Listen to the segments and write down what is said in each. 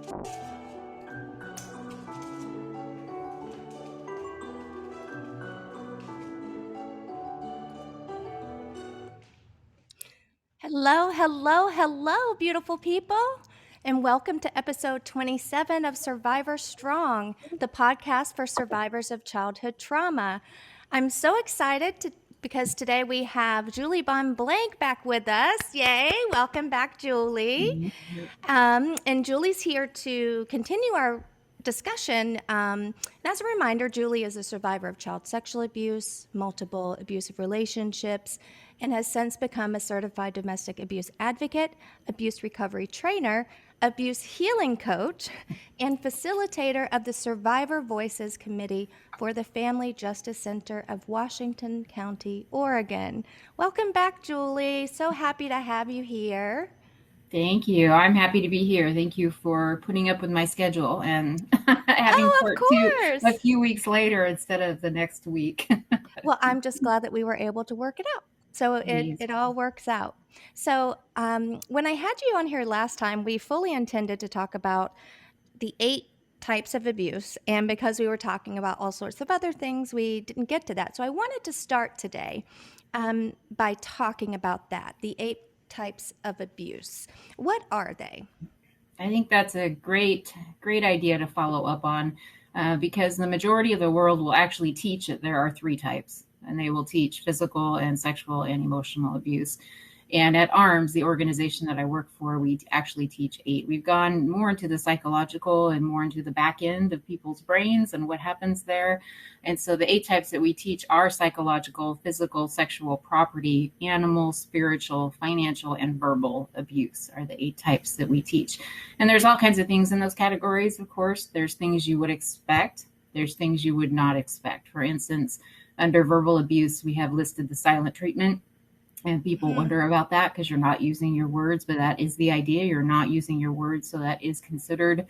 Hello, hello, hello, beautiful people, and welcome to episode 27 of Survivor Strong, the podcast for survivors of childhood trauma. I'm so excited because today we have Julie Bonn Blank back with us. Yay! Welcome back, Julie. And Julie's here to continue our discussion. And as a reminder, Julie is a survivor of child sexual abuse, multiple abusive relationships, and has since become a certified domestic abuse advocate, abuse recovery trainer, abuse healing coach, and facilitator of the Survivor Voices Committee for the Family Justice Center of Washington County, Oregon. Welcome back, Julie. So happy to have you here. Thank you. I'm happy to be here. Thank you for putting up with my schedule and having part two a few weeks later instead of the next week. Well, I'm just glad that we were able to work it out. So it all works out. So when I had you on here last time, we fully intended to talk about the 8 types of abuse. And because we were talking about all sorts of other things, we didn't get to that. So I wanted to start today by talking about that, the 8 types of abuse. What are they? I think that's a great idea to follow up on because the majority of the world will actually teach that there are 3 types, and they will teach physical and sexual and emotional abuse. And at ARMS, the organization that I work for, we actually teach 8. We've gone more into the psychological and more into the back end of people's brains and what happens there. And so the 8 types that we teach are psychological, physical, sexual, property, animal, spiritual, financial, and verbal abuse are the 8 types that we teach. And there's all kinds of things in those categories, of course. There's things you would expect. There's things you would not expect. For instance, under verbal abuse, we have listed the silent treatment. And people wonder about that because you're not using your words, but that is the idea. You're not using your words. So that is considered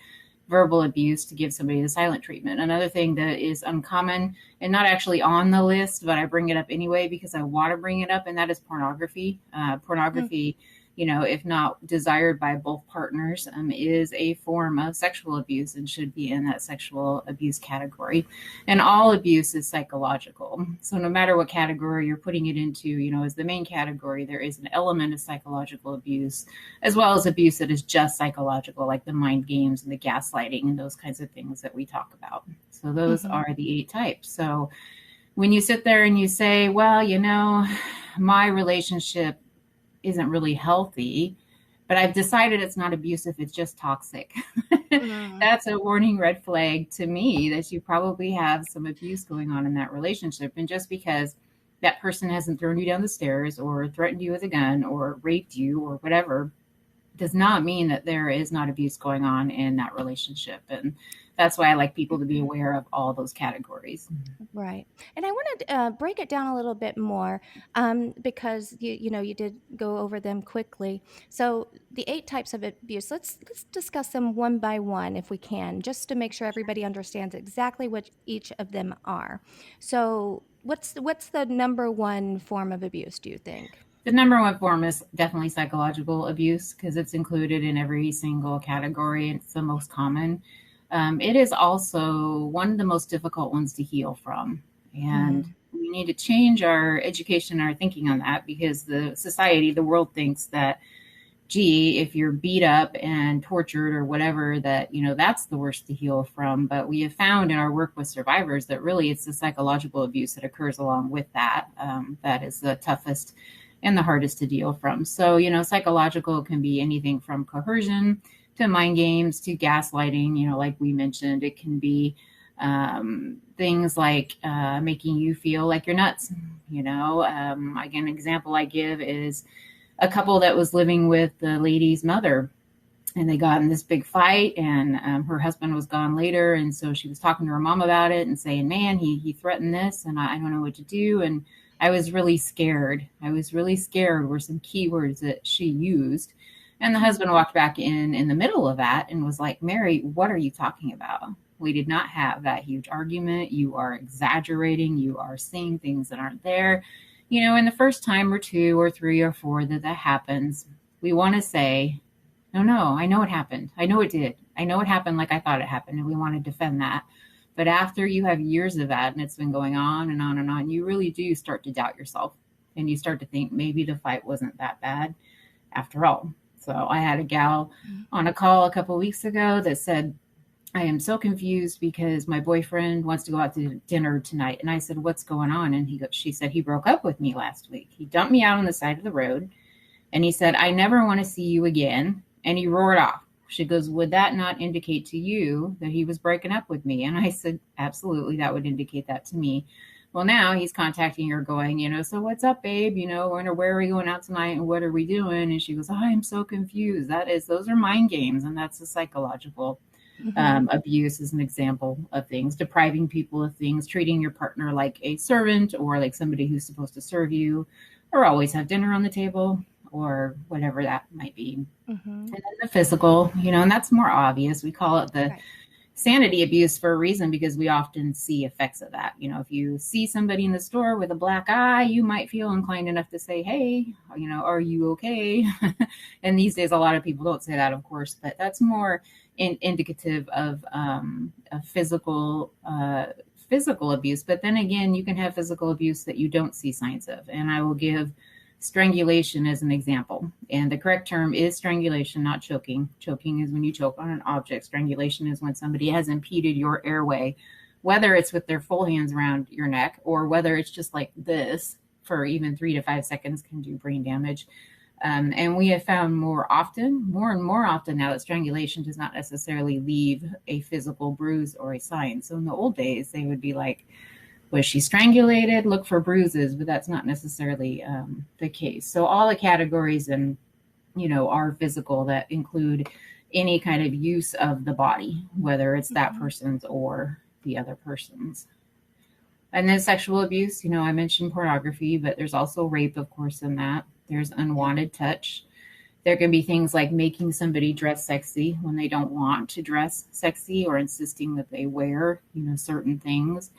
verbal abuse to give somebody the silent treatment. Another thing that is uncommon and not actually on the list, but I bring it up anyway because I want to bring it up, and that is pornography. Pornography, if not desired by both partners, is a form of sexual abuse and should be in that sexual abuse category. And all abuse is psychological. So no matter what category you're putting it into, as the main category, there is an element of psychological abuse, as well as abuse that is just psychological, like the mind games and the gaslighting and those kinds of things that we talk about. So those are the 8 types. So when you sit there and you say, well, my relationship isn't really healthy, but I've decided it's not abusive, it's just toxic. That's a warning red flag to me that you probably have some abuse going on in that relationship. And just because that person hasn't thrown you down the stairs or threatened you with a gun or raped you or whatever does not mean that there is not abuse going on in that relationship. And that's why I like people to be aware of all those categories. Right. And I want to break it down a little bit more because you did go over them quickly. So the 8 types of abuse, let's discuss them one by one if we can, just to make sure everybody understands exactly what each of them are. So what's the number one form of abuse, do you think? The number one form is definitely psychological abuse because it's included in every single category. It's the most common. It is also one of the most difficult ones to heal from. And we need to change our education, our thinking on that, because the society, the world thinks that, gee, if you're beat up and tortured or whatever, that, that's the worst to heal from. But we have found in our work with survivors that really it's the psychological abuse that occurs along with that. That is the toughest and the hardest to deal from. So, psychological can be anything from coercion to mind games to gaslighting, like we mentioned. It can be things like making you feel like you're nuts. Again, an example I give is a couple that was living with the lady's mother, and they got in this big fight, and her husband was gone later. And so she was talking to her mom about it and saying, man, he threatened this and I don't know what to do. And I was really scared. Were some keywords that she used. And the husband walked back in the middle of that and was like, Mary, what are you talking about? We did not have that huge argument. You are exaggerating. You are saying things that aren't there. In the first time or 2 or 3 or 4 that happens, we want to say, no, I know it happened. I know it did. I know it happened like I thought it happened, and we want to defend that. But after you have years of that and it's been going on and on and on, you really do start to doubt yourself, and you start to think maybe the fight wasn't that bad after all. So I had a gal on a call a couple of weeks ago that said, I am so confused because my boyfriend wants to go out to dinner tonight. And I said, what's going on? And she said, he broke up with me last week. He dumped me out on the side of the road. And he said, I never want to see you again. And he roared off. She goes, would that not indicate to you that he was breaking up with me? And I said, absolutely, that would indicate that to me. Well, now he's contacting her going, so what's up, babe? Where are we going out tonight and what are we doing? And she goes, oh, I'm so confused. Those are mind games. And that's a psychological abuse is an example of things, depriving people of things, treating your partner like a servant or like somebody who's supposed to serve you or always have dinner on the table or whatever that might be. And then the physical, and that's more obvious. We call it the sanity abuse for a reason because we often see effects of that. If you see somebody in the store with a black eye, you might feel inclined enough to say, hey, are you okay? And these days, a lot of people don't say that, of course, but that's more indicative of physical abuse. But then again, you can have physical abuse that you don't see signs of. And I will give strangulation as an example. And the correct term is strangulation, not choking. Choking is when you choke on an object. Strangulation is when somebody has impeded your airway, whether it's with their full hands around your neck or whether it's just like this for even 3 to 5 seconds can do brain damage. And we have found more and more often now that strangulation does not necessarily leave a physical bruise or a sign. So in the old days, they would be like, was she strangulated? Look for bruises, but that's not necessarily the case. So all the categories are physical that include any kind of use of the body, whether it's that person's or the other person's. And then sexual abuse, I mentioned pornography, but there's also rape, of course, in that. There's unwanted touch. There can be things like making somebody dress sexy when they don't want to dress sexy or insisting that they wear, certain things.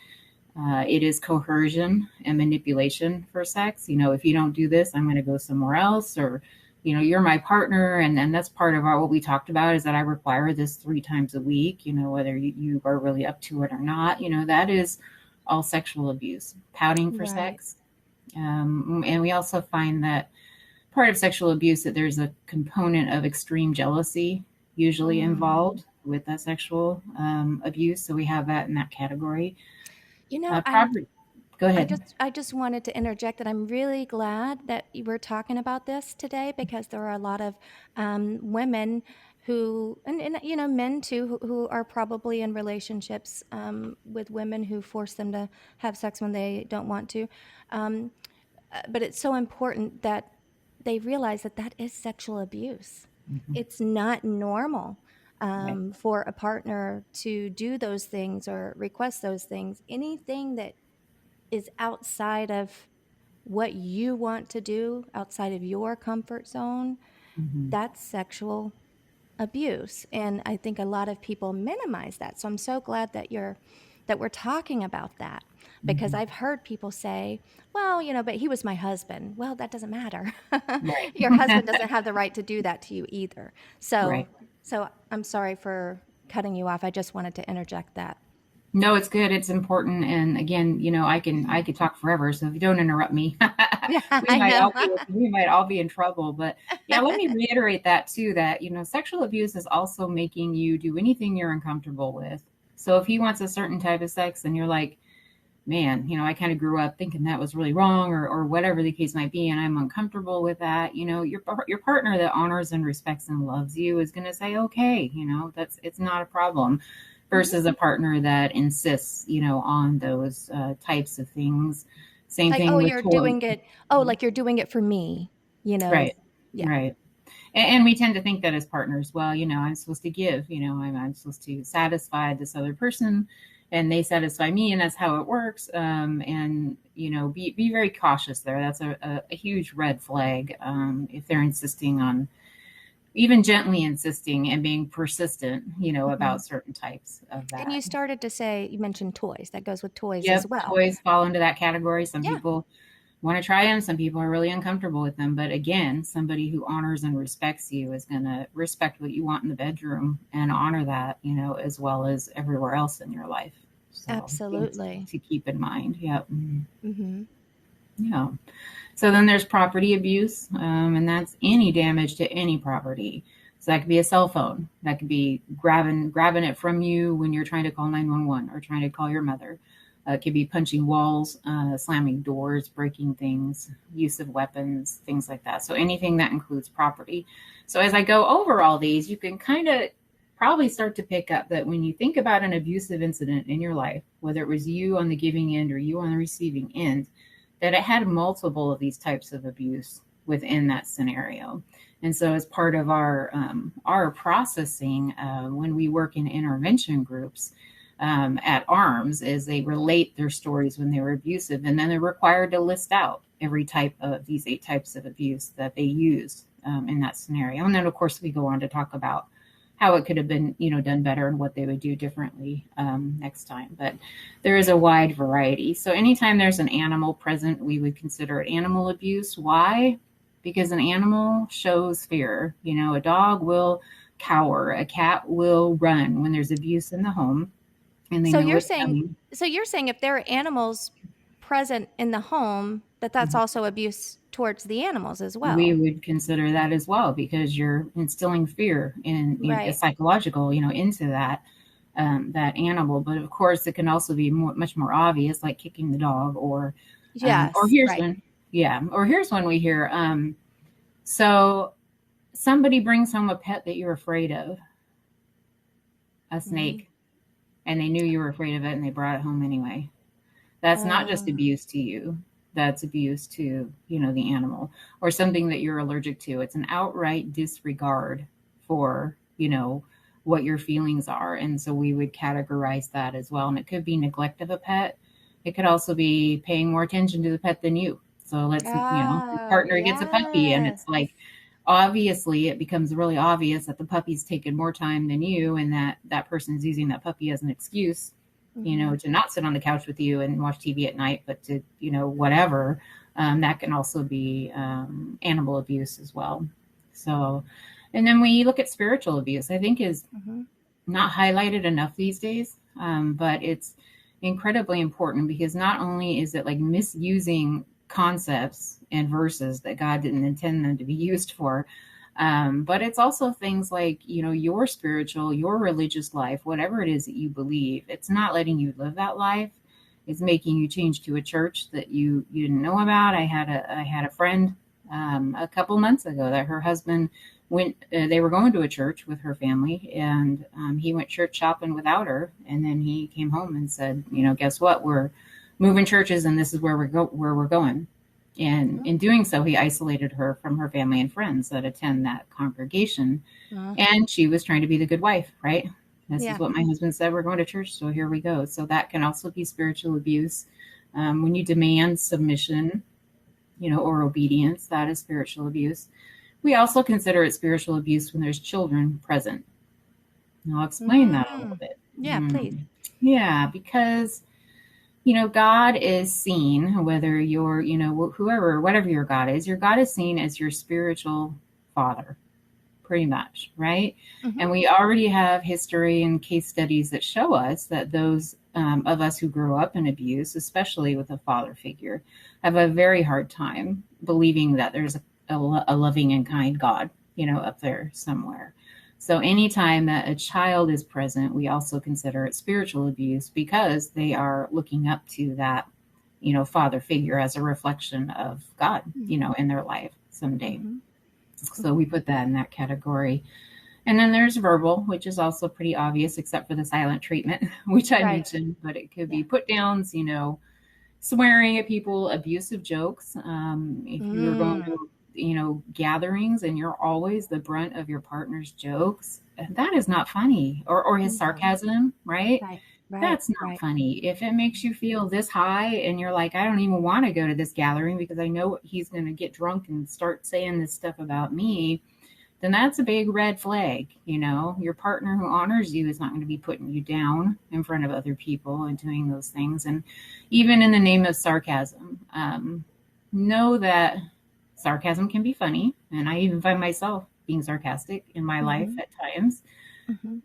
It is coercion and manipulation for sex. If you don't do this, I'm going to go somewhere else, or, you're my partner. And that's part of what we talked about is that I require this 3 times a week, whether you are really up to it or not, that is all sexual abuse, pouting for sex. And we also find that part of sexual abuse that there's a component of extreme jealousy usually involved with that sexual abuse. So we have that in that category. Go ahead. I just wanted to interject that I'm really glad that we're talking about this today because there are a lot of women who, and men too, who are probably in relationships with women who force them to have sex when they don't want to. But it's so important that they realize that that is sexual abuse. It's not normal for a partner to do those things or request those things. Anything that is outside of what you want to do, outside of your comfort zone, that's sexual abuse. And I think a lot of people minimize that. So I'm so glad that we're talking about that because I've heard people say, well, but he was my husband. Well, that doesn't matter. Right. Your husband doesn't have the right to do that to you either. Right. So I'm sorry for cutting you off. I just wanted to interject that. No, it's good. It's important. And again, I could talk forever. So if you don't interrupt me, Yeah, we I know. we might all be in trouble. But yeah, let me reiterate that too, that, sexual abuse is also making you do anything you're uncomfortable with. So if he wants a certain type of sex and you're like, man, I kind of grew up thinking that was really wrong or whatever the case might be. And I'm uncomfortable with that. Your partner that honors and respects and loves you is going to say, okay, it's not a problem. Versus a partner that insists, on those types of things. Same Like, thing oh, with you're toys. doing it. Oh, like you're doing it for me, Right, Yeah. right. And we tend to think that as partners, well, I'm supposed to give, I'm supposed to satisfy this other person and they satisfy me and that's how it works. And, be very cautious there. That's a huge red flag if they're insisting on even gently insisting and being persistent, about certain types of that. And you started to say, you mentioned toys. That goes with toys Yep, as well. toys fall into that category. Some Yeah. people want to try them. Some people are really uncomfortable with them. But again, somebody who honors and respects you is going to respect what you want in the bedroom and honor that, as well as everywhere else in your life. So things Absolutely. to keep in mind. Yep. Mm-hmm. Yeah. So then there's property abuse, and that's any damage to any property. So that could be a cell phone. That could be grabbing it from you when you're trying to call 911 or trying to call your mother. It could be punching walls, slamming doors, breaking things, use of weapons, things like that. So anything that includes property. So as I go over all these, you can kind of probably start to pick up that when you think about an abusive incident in your life, whether it was you on the giving end or you on the receiving end, that it had multiple of these types of abuse within that scenario. And so as part of our processing, when we work in intervention groups at ARMS, is they relate their stories when they were abusive, and then they're required to list out every type of these 8 types of abuse that they used in that scenario. And then, of course, we go on to talk about how it could have been, done better and what they would do differently next time. But there is a wide variety. So anytime there's an animal present, we would consider it animal abuse. Why? Because an animal shows fear. A dog will cower, a cat will run when there's abuse in the home, and they So know you're it's saying coming. so you're saying if there are animals present in the home, that's Mhm. also abuse towards the animals as We well. would consider that as well, because you're instilling fear in a Right. psychological, into that animal. But of course, it can also be much more obvious, like kicking the dog, or Yes, here's right. one, yeah, or here's one we hear. So somebody brings home a pet that you're afraid of, a Mhm. snake, and they knew you were afraid of it, and they brought it home anyway. That's not just Uh, abuse to you. That's abuse to, the animal, or something that you're allergic to. It's an outright disregard for, what your feelings are. And so we would categorize that as well. And it could be neglect of a pet. It could also be paying more attention to the pet than you. So your oh, partner gets a puppy, and yes. it's like, obviously it becomes really obvious that the puppy's taken more time than you, and that person's using that puppy as an excuse, Mhm. to not sit on the couch with you and watch TV at night, but to, whatever. That can also be animal abuse as well. So, and then we look at spiritual abuse, I think is Mhm. not highlighted enough these days, but it's incredibly important, because not only is it like misusing concepts and verses that God didn't intend them to be used for, but it's also things like, your spiritual, your religious life, whatever it is that you believe, it's not letting you live that life. It's making you change to a church that you didn't know about. I had a friend a couple months ago that her husband went. They were going to a church with her family, and he went church shopping without her. And then he came home and said, guess what? We're moving churches, and this is where we're going. And Oh, in doing so, he isolated her from her family and friends that attend that congregation. uh, And she was trying to be the good wife, right? This is yeah. what my husband said. We're going to church, so here we go. So that can also be spiritual abuse. When you demand submission, or obedience, that is spiritual abuse. We also consider it spiritual abuse when there's children present. And I'll explain that a little Mm. bit. Yeah, please. Yeah, because God is seen, whether you're, whoever, whatever your God is seen as your spiritual father, pretty much, right? Mhm. And we already have history and case studies that show us that those of us who grew up in abuse, especially with a father figure, have a very hard time believing that there's a loving and kind God, up there somewhere. So anytime that a child is present, we also consider it spiritual abuse, because they are looking up to that, father figure as a reflection of God, in their life someday. Mhm. So Mhm. we put that in that category. And then there's verbal, which is also pretty obvious, except for the silent treatment, which I Right. mentioned, but it could Yeah. be put downs, swearing at people, abusive jokes. If you're going Mm. to, gatherings, and you're always the brunt of your partner's jokes, that is not funny. Or his No. sarcasm, right? Right. Right. That's not Right. funny. If it makes you feel this high and you're like, I don't even want to go to this gathering because I know he's going to get drunk and start saying this stuff about me, then that's a big red flag. Your partner who honors you is not going to be putting you down in front of other people and doing those things. And even in the name of sarcasm, know that sarcasm can be funny, and I even find myself being sarcastic in my life Mhm. at times. Mhm.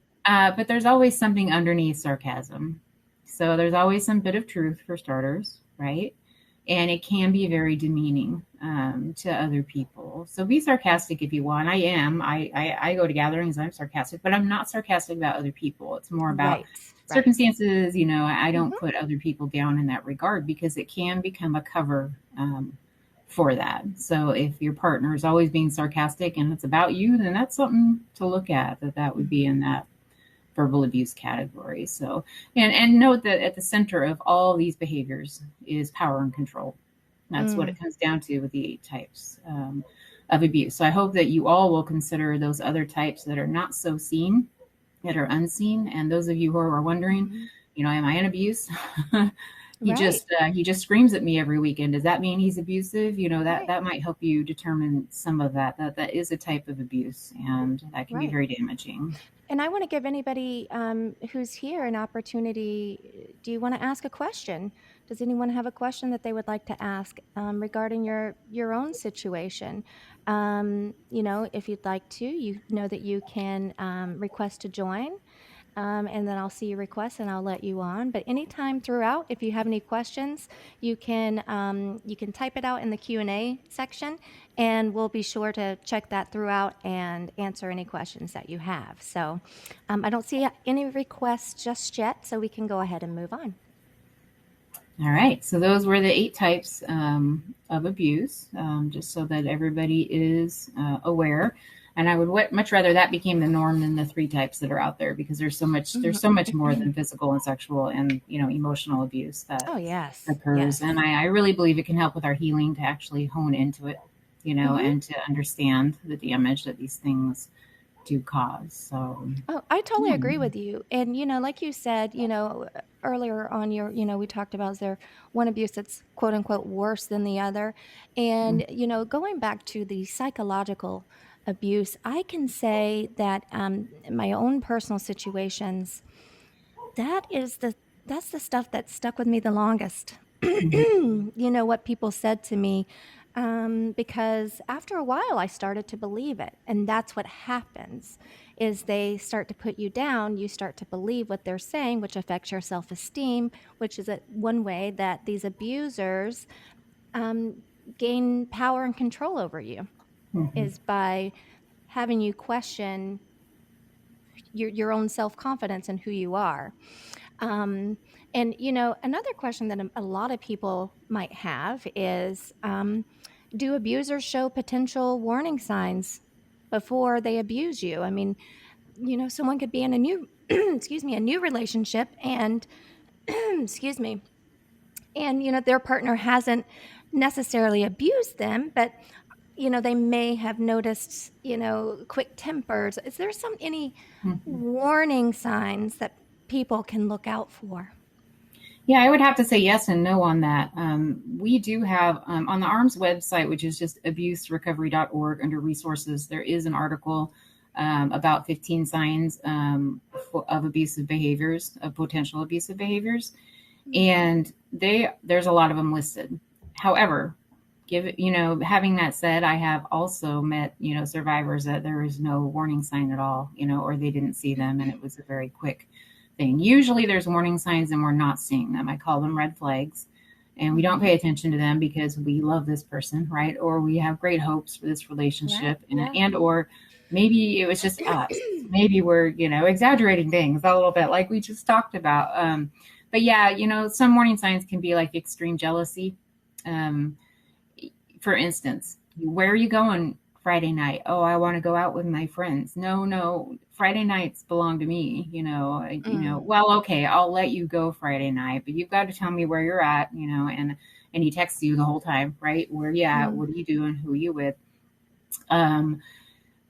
But there's always something underneath sarcasm. So there's always some bit of truth for starters, right? And it can be very demeaning to other people. So be sarcastic if you want. I am. I go to gatherings. I'm sarcastic, but I'm not sarcastic about other people. It's more about Right. Right. circumstances. I don't Mhm. put other people down in that regard because it can become a cover for that. So if your partner is always being sarcastic and it's about you, then that's something to look at. That would be Mhm. in that verbal abuse category. So, and note that at the center of all these behaviors is power and control. That's what Mm. it comes down to with the 8 types of abuse. So I hope that you all will consider those other types that are not so seen, that are unseen. And those of you who are wondering, Mhm. am I in abuse? Right. He just screams at me every weekend. Does that mean he's abusive? That Right. that might help you determine some of that is a type of abuse, and that can be Right. very damaging. And I want to give anybody who's here an opportunity. Do you want to ask a question? Does anyone have a question that they would like to ask regarding your own situation? If you'd like to, you know that you can request to join. And then I'll see your request and I'll let you on. But anytime throughout, if you have any questions, you can type it out in the Q&A section, and we'll be sure to check that throughout and answer any questions that you have. So I don't see any requests just yet, so we can go ahead and move on. All right, so those were the 8 types of abuse, just so that everybody is aware. And I would much rather that became the norm than the 3 types that are out there, because there's so much more than physical and sexual and emotional abuse that Oh, yes. occurs. Yes. And I really believe it can help with our healing to actually hone into it, Hmm. and to understand the damage that these things do cause. So Oh, I totally yeah. agree with you. And, like you said, earlier on we talked about is there one abuse that's quote unquote worse than the other. And, going back to the psychological abuse, I can say that in my own personal situations, that is that's the stuff that stuck with me the longest. Mhm. What people said to me, because after a while I started to believe it, and that's what happens is they start to put you down. You start to believe what they're saying, which affects your self-esteem, which is one way that these abusers um, gain power and control over you, Mhm. is by having you question your own self-confidence and who you are. Um, and another question that a lot of people might have is, do abusers show potential warning signs before they abuse you? I mean, someone could be in a new, excuse me, a new relationship, and excuse me, and their partner hasn't necessarily abused them, but they may have noticed, quick tempers. Is there any Mhm. warning signs that people can look out for? Yeah, I would have to say yes and no on that. We do have on the ARMS website, which is just abuserecovery.org, under resources, there is an article about 15 signs of abusive behaviors, of potential abusive behaviors. And there's a lot of them listed. However, having that said, I have also met, survivors that there is no warning sign at all, or they didn't see them and it was a very quick thing. Usually there's warning signs and we're not seeing them. I call them red flags. And we don't Mhm. pay attention to them because we love this person, right? Or we have great hopes for this Right. relationship, Yeah. and or maybe it was just us. Maybe we're, exaggerating things a little bit, like we just talked about. But yeah, some warning signs can be like extreme jealousy. Um, for instance, where are you going Friday night? Oh, I want to go out with my friends. No, no, Friday nights belong to me. Mm. Well, okay, I'll let you go Friday night, but you've got to tell me where you're at. And he texts you the whole time, right? Where you at? Mm. What are you doing? Who are you with? Um,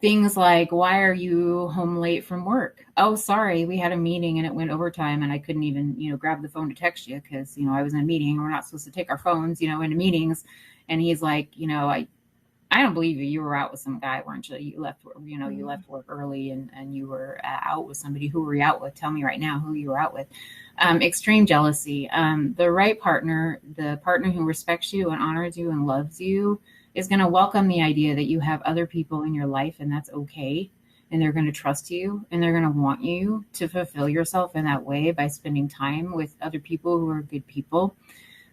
Things like, why are you home late from work? Oh, sorry, we had a meeting and it went overtime and I couldn't even, grab the phone to text you because, I was in a meeting and we're not supposed to take our phones, into meetings. And he's like, I don't believe you. You were out with some guy, weren't you? You left, you Mm. left work early and you were out with somebody. Who were you out with? Tell me right now who you were out with. Extreme jealousy. The right partner, the partner who respects you and honors you and loves you, is going to welcome the idea that you have other people in your life and that's okay. And they're going to trust you and they're going to want you to fulfill yourself in that way by spending time with other people who are good people.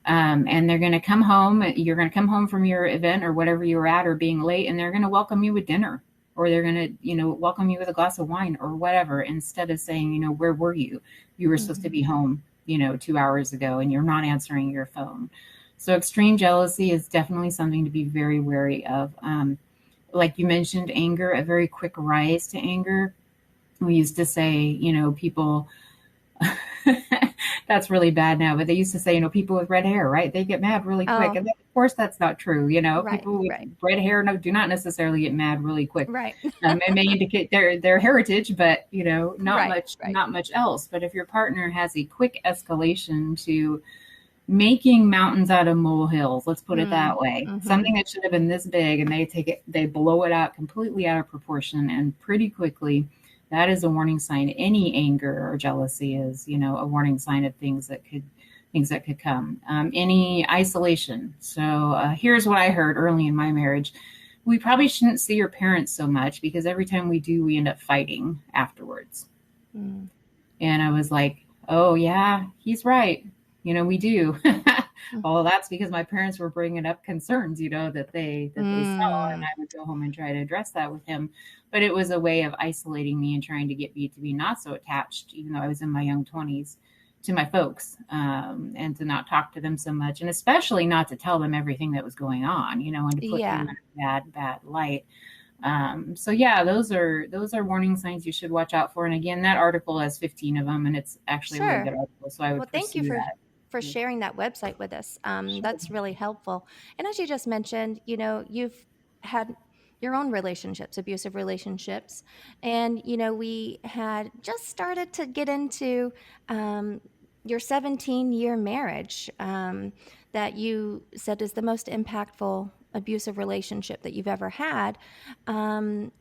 And they're going to come home. You're going to come home from your event or whatever you were at or being late, and they're going to welcome you with dinner, or they're going to, welcome you with a glass of wine or whatever, instead of saying, where were you? You were supposed to be home, 2 hours ago, and you're not answering your phone. So extreme jealousy is definitely something to be very wary of. Like you mentioned, anger, a very quick rise to anger. We used to say, people that's really bad now, but they used to say, people with red hair, right? They get mad really quick. Oh, And of course, that's not true. right, People with right, red hair do not necessarily get mad really quick. right, It may indicate their heritage, but not right, much, right. not much else. But if your partner has a quick escalation to making mountains out of molehills, let's put it Mm. that way, Mm-hmm. something that should have been this big, and they blow it out completely out of proportion and pretty quickly, that is a warning sign. Any anger or jealousy is, a warning sign of things that could come. Any isolation. So here's what I heard early in my marriage: we probably shouldn't see your parents so much because every time we do, we end up fighting afterwards. Mm. And I was like, oh yeah, he's right. We do. Well, that's because my parents were bringing up concerns, that they saw, and Mm. I would go home and try to address that with him. But it was a way of isolating me and trying to get me to be not so attached, even though I was in my young 20s, to my folks, and to not talk to them so much, and especially not to tell them everything that was going on, and to put them Yeah, in a bad light. So yeah, those are warning signs you should watch out for. And again, that article has 15 of them, and it's actually a really sure. good article. So I would Well, thank you pursue that. for sharing that website with us. Sure. That's really helpful. And as you just mentioned, you've had your own relationships, abusive relationships, and we had just started to get into um, your 17-year marriage that you said is the most impactful abusive relationship that you've ever had.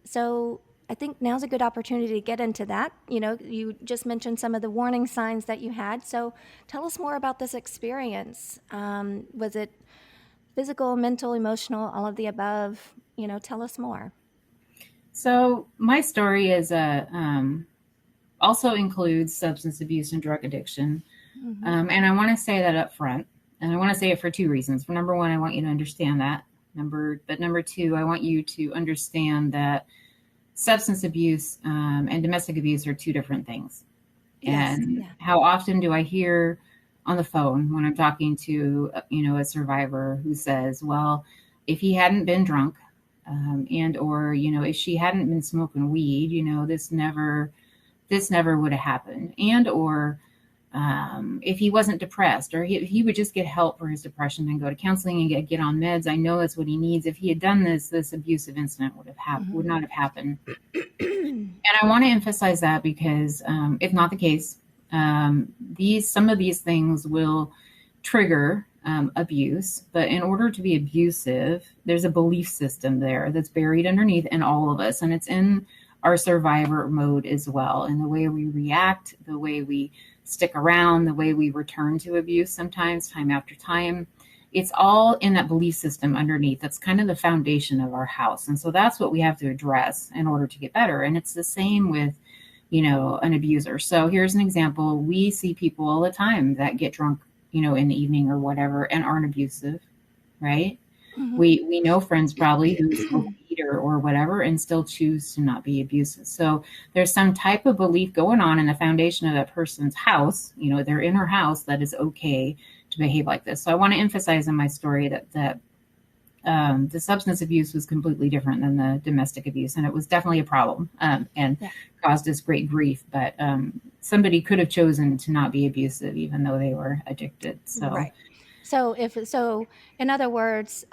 So I think now's a good opportunity to get into that. You just mentioned some of the warning signs that you had. So tell us more about this experience. Was it physical, mental, emotional, all of the above? Tell us more. So my story is also includes substance abuse and drug addiction, Mm-hmm. and I want to say that up front. And I want to say it for two reasons. For number one, I want you to understand that. Number two, I want you to understand that substance abuse and domestic abuse are two different things. Yes. And Yeah. how often do I hear on the phone when I'm talking to, a survivor who says, well, if he hadn't been drunk, and or, if she hadn't been smoking weed, this never would have happened. And or if he wasn't depressed, or he would just get help for his depression and go to counseling and get on meds. I know that's what he needs. If he had done this abusive incident would Mm-hmm. not have happened. And I want to emphasize that because if not the case, some of these things will trigger abuse. But in order to be abusive, there's a belief system there that's buried underneath in all of us, and it's in our survivor mode as well. And the way we react, the way we stick around, the way we return to abuse sometimes, time after time, it's all in that belief system underneath. That's kind of the foundation of our house. And so that's what we have to address in order to get better. And it's the same with, an abuser. So here's an example. We see people all the time that get drunk, in the evening or whatever, and aren't abusive, right? Mm-hmm. We know friends probably who smoke weed or whatever and still choose to not be abusive. So there's some type of belief going on in the foundation of that person's house, their inner house, that is okay to behave like this. So I want to emphasize in my story that the substance abuse was completely different than the domestic abuse, and it was definitely a problem, and Yeah. caused us great grief. But somebody could have chosen to not be abusive, even though they were addicted. So Right. So, in other words,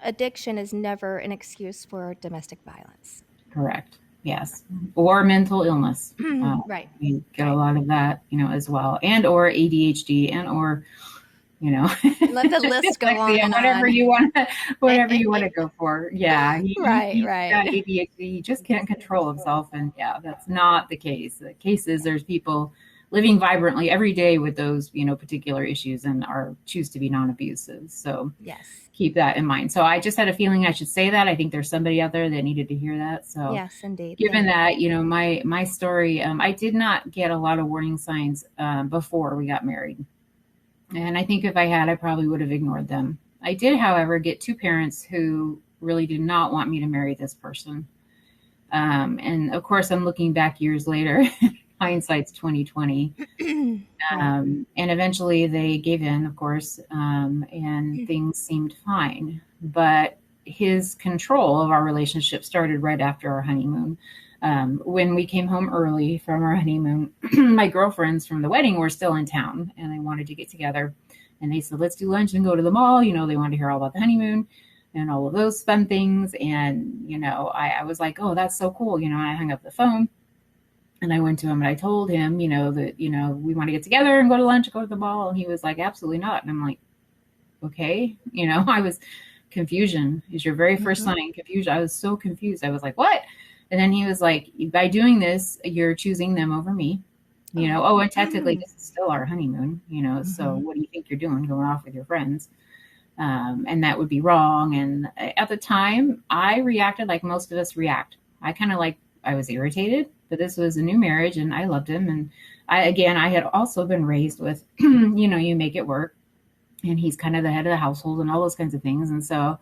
addiction is never an excuse for domestic violence. correct, yes, or mental illness. Right. We get a Right. lot of that, as well, and or ADHD, and or Let the list go on Yeah, and whatever on. you want to, whatever you want to go for. Yeah, Right, he's got right. ADHD. He just can't control himself, and yeah, that's not the case. The case is there's people living vibrantly every day with those, particular issues and are choose to be non-abusive. So Yes. keep that in mind. So I just had a feeling I should say that. I think there's somebody out there that needed to hear that. So Yes, indeed. given Thank you. that, my story, I did not get a lot of warning signs before we got married. And I think if I had, I probably would have ignored them. I did, however, get two parents who really did not want me to marry this person. And of course, I'm looking back years later. Hindsight's 2020. Right. And eventually they gave in, of course, and things seemed fine. But his control of our relationship started right after our honeymoon. When we came home early from our honeymoon, my girlfriends from the wedding were still in town and they wanted to get together. And they said, let's do lunch and go to the mall. They wanted to hear all about the honeymoon and all of those fun things. And, I was like, oh, that's so cool. I hung up the phone. And I went to him and I told him, that, we want to get together and go to lunch, go to the mall. And he was like, absolutely not. And I'm like, okay. I was confusion is your very first sign. Confusion. I was so confused. I was like, what? And then he was like, by doing this, you're choosing them over me. And technically this is still our honeymoon, so what do you think you're doing going off with your friends? And that would be wrong. And at the time I reacted like most of us react. I was irritated, but this was a new marriage and I loved him. And I had also been raised with, you make it work. And he's kind of the head of the household and all those kinds of things. And so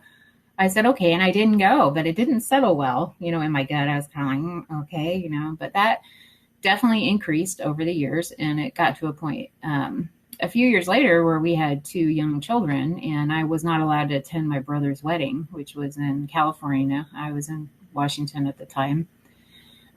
I said, okay. And I didn't go, but it didn't settle well, in my gut. I was kind of like, okay, but that definitely increased over the years. And it got to a point, a few years later where we had two young children and I was not allowed to attend my brother's wedding, which was in California. I was in Washington at the time.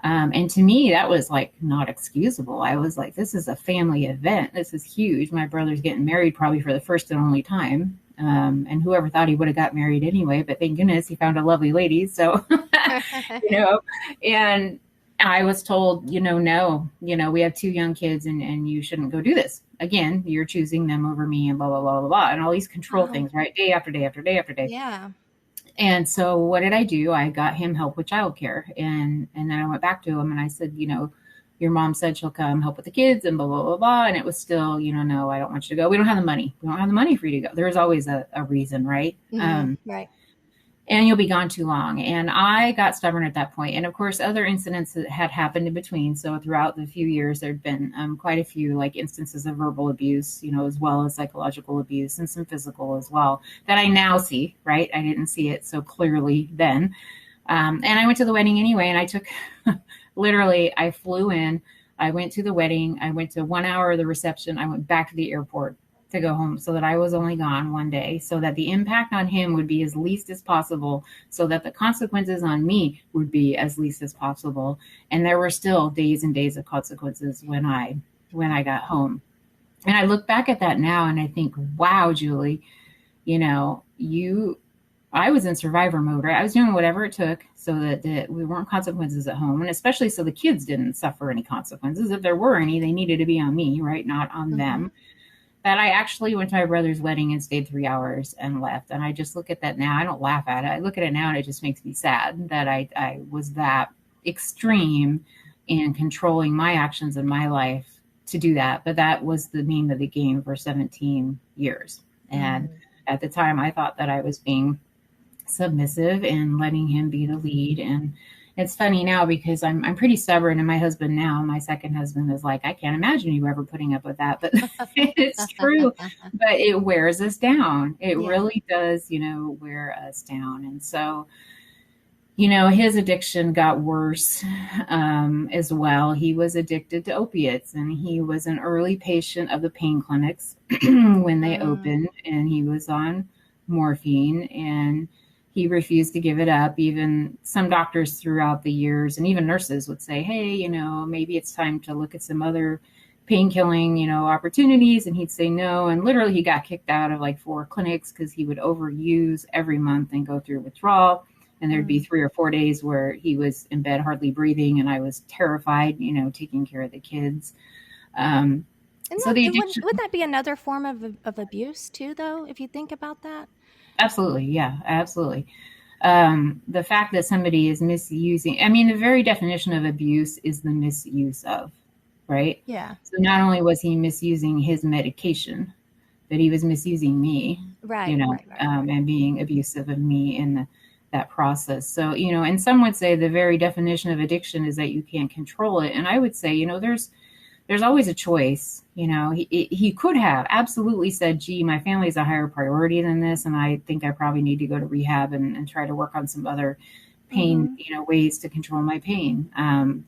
And to me, that was like not excusable. I was like, this is a family event. This is huge. My brother's getting married probably for the first and only time. And whoever thought he would have got married anyway, but thank goodness he found a lovely lady. So, and I was told, no, we have two young kids and you shouldn't go do this. Again, you're choosing them over me and blah, blah, blah, blah, blah. And all these control things, right? Day after day after day after day. Yeah. And so what did I do? I got him help with childcare. And then I went back to him and I said, your mom said she'll come help with the kids and blah, blah, blah, blah. And it was still, no, I don't want you to go. We don't have the money. We don't have the money for you to go. There's always a reason, right? Right. And you'll be gone too long. And I got stubborn at that point. And of course, other incidents that had happened in between. So throughout the few years, there'd been quite a few like instances of verbal abuse, as well as psychological abuse and some physical as well that I now see, right? I didn't see it so clearly then. And I went to the wedding anyway. And I took literally, I flew in, I went to the wedding. I went to 1 hour of the reception. I went back to the airport to go home so that I was only gone one day so that the impact on him would be as least as possible so that the consequences on me would be as least as possible. And there were still days and days of consequences when I got home. And I look back at that now and I think, wow, Julie, I was in survivor mode, right? I was doing whatever it took so that we weren't consequences at home. And especially so the kids didn't suffer any consequences. If there were any, they needed to be on me, right? Not on them. That I actually went to my brother's wedding and stayed 3 hours and left. And I just look at that now. I don't laugh at it. I look at it now and it just makes me sad that I was that extreme in controlling my actions in my life to do that. But that was the name of the game for 17 years. And at the time, I thought that I was being submissive and letting him be the lead. And it's funny now because I'm pretty stubborn, and my husband now, my second husband, is like, I can't imagine you ever putting up with that. But it's true. But it wears us down. It really does, wear us down. And so, his addiction got worse as well. He was addicted to opiates, and he was an early patient of the pain clinics when they opened, and he was on morphine, and he refused to give it up. Even some doctors throughout the years and even nurses would say, hey, maybe it's time to look at some other pain killing, opportunities. And he'd say no. And literally he got kicked out of like 4 clinics because he would overuse every month and go through withdrawal. And there'd be 3 or 4 days where he was in bed, hardly breathing. And I was terrified, taking care of the kids. And So the would addiction, that be another form of abuse too, though, if you think about that? absolutely, yeah, absolutely. The fact that somebody is misusing, I mean, the very definition of abuse is the misuse of, right? Yeah. So not only was he misusing his medication, but he was misusing me, Right, right, right, right. and being abusive of me in that process. So, and some would say the very definition of addiction is that you can't control it. And I would say, there's always a choice. He could have absolutely said, gee, my family is a higher priority than this, and I think I probably need to go to rehab and try to work on some other pain, Mm-hmm. ways to control my pain.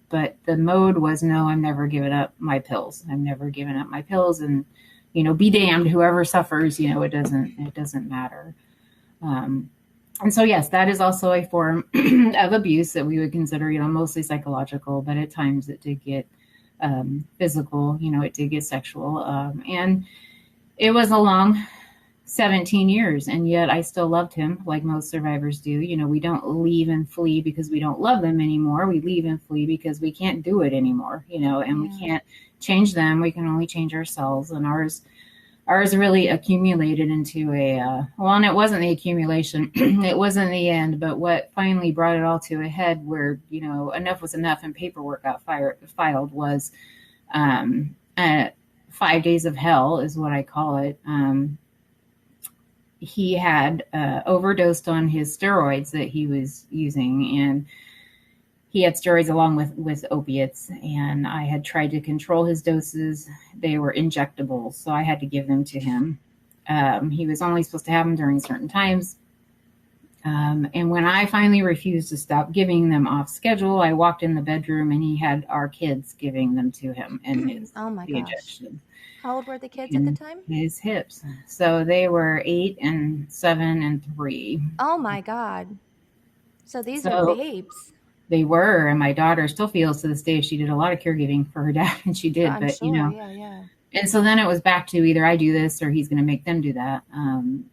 But the mode was, no, I'm never giving up my pills. I'm never giving up my pills, and be damned whoever suffers. It doesn't matter. And so, yes, that is also a form of abuse that we would consider, mostly psychological, but at times it did get physical, it did get sexual. And it was a long 17 years, and yet I still loved him like most survivors do. We don't leave and flee because we don't love them anymore. We leave and flee because we can't do it anymore, and we Yeah. can't change them. We can only change ourselves. And ours really accumulated into and it wasn't the accumulation, it wasn't the end, but what finally brought it all to a head where, enough was enough and paperwork got filed was 5 days of hell is what I call it. He had overdosed on his steroids that he was using, and he had steroids along with opiates, and I had tried to control his doses. They were injectables, so I had to give them to him. He was only supposed to have them during certain times. And when I finally refused to stop giving them off schedule, I walked in the bedroom and he had our kids giving them to him and Oh my the gosh. injection How old were the kids at the in time? his hips. So they were 8 and 7 and 3. Oh my God. So these are So babes. they were, and my daughter still feels to this day she did a lot of caregiving for her dad, and she did, I'm but sure. Yeah, yeah. and so then it was back to either I do this or he's going to make them do that.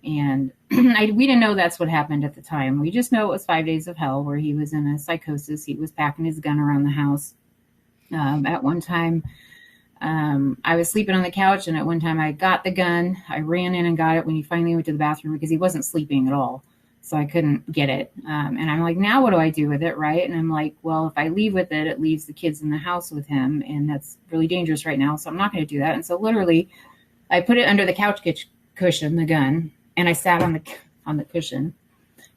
And we didn't know that's what happened at the time. We just know it was 5 days of hell where he was in a psychosis. He was packing his gun around the house. At one time, I was sleeping on the couch, and at one time I got the gun. I ran in and got it when he finally went to the bathroom because he wasn't sleeping at all. So I couldn't get it. And I'm like, now what do I do with it, right? And I'm like, well, if I leave with it, it leaves the kids in the house with him, and that's really dangerous right now. So I'm not going to do that. And so literally, I put it under the couch cushion, the gun, and I sat on the cushion.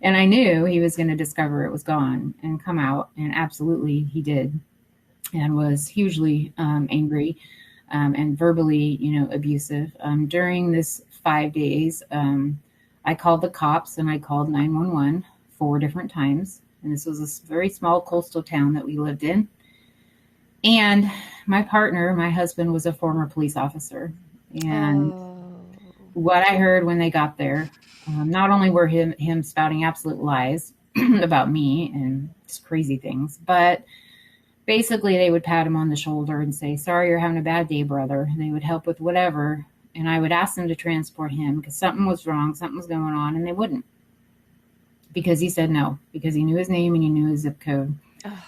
And I knew he was going to discover it was gone and come out, and absolutely he did, and was hugely angry and verbally, abusive. During this 5 days, I called the cops and I called 911 4 different times. And this was a very small coastal town that we lived in. And my partner, my husband, was a former police officer. And what I heard when they got there, not only were him spouting absolute lies about me and just crazy things, but basically they would pat him on the shoulder and say, sorry, you're having a bad day, brother. And they would help with whatever. And I would ask them to transport him because something was wrong, something was going on, and they wouldn't. Because he said no, because he knew his name and he knew his zip code.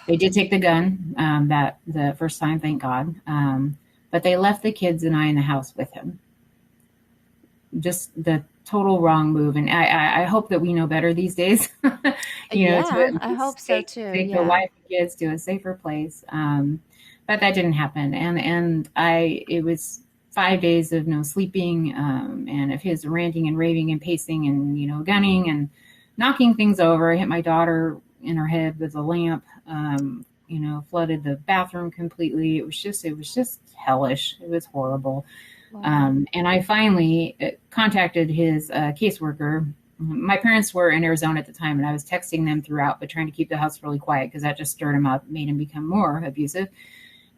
They did take the gun that the first time, thank God. But they left the kids and I in the house with him. Just the total wrong move. And I hope that we know better these days. I hope so too. Take the wife and kids to a safer place. But that didn't happen. And it was 5 days of no sleeping, and of his ranting and raving and pacing and, gunning and knocking things over. I hit my daughter in her head with a lamp, flooded the bathroom completely. It was just hellish. It was horrible. Wow. And I finally contacted his caseworker. My parents were in Arizona at the time, and I was texting them throughout, but trying to keep the house really quiet because that just stirred him up, made him become more abusive.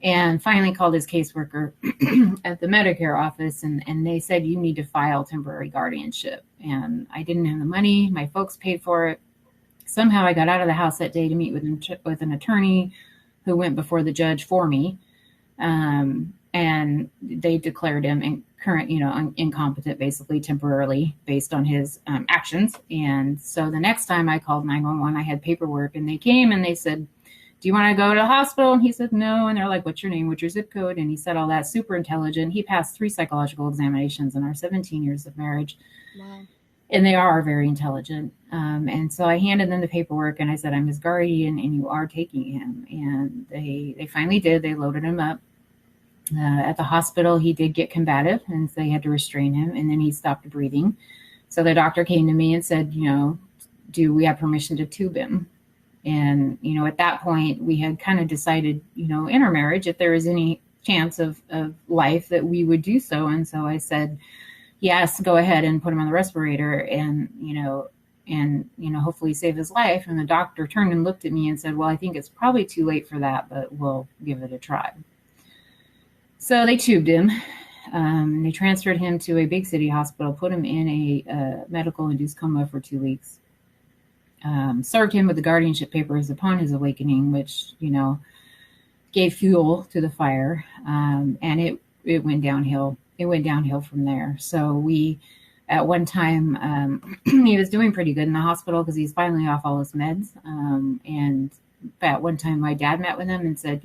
And finally called his caseworker at the Medicare office, and they said, you need to file temporary guardianship. And I didn't have the money. My folks paid for it. Somehow I got out of the house that day to meet with an attorney who went before the judge for me. And they declared him incompetent, basically temporarily based on his actions. And so the next time I called 911, I had paperwork, and they came and they said, do you want to go to the hospital? And he said, no. And they're like, what's your name? What's your zip code? And he said all that, super intelligent. He passed 3 psychological examinations in our 17 years of marriage. Wow. And they are very intelligent. And so I handed them the paperwork and I said, I'm his guardian and you are taking him. And they finally did. They loaded him up. At the hospital, he did get combative and so they had to restrain him. And then he stopped breathing. So the doctor came to me and said, do we have permission to tube him? And, at that point, we had kind of decided, in our marriage, if there was any chance of life that we would do so. And so I said, yes, go ahead and put him on the respirator and hopefully save his life. And the doctor turned and looked at me and said, well, I think it's probably too late for that, but we'll give it a try. So they tubed him. They transferred him to a big city hospital, put him in a medical induced coma for 2 weeks. Served him with the guardianship papers upon his awakening, which, gave fuel to the fire. And it went downhill. It went downhill from there. So we, at one time, he was doing pretty good in the hospital because he's finally off all his meds. And at one time, my dad met with him and said,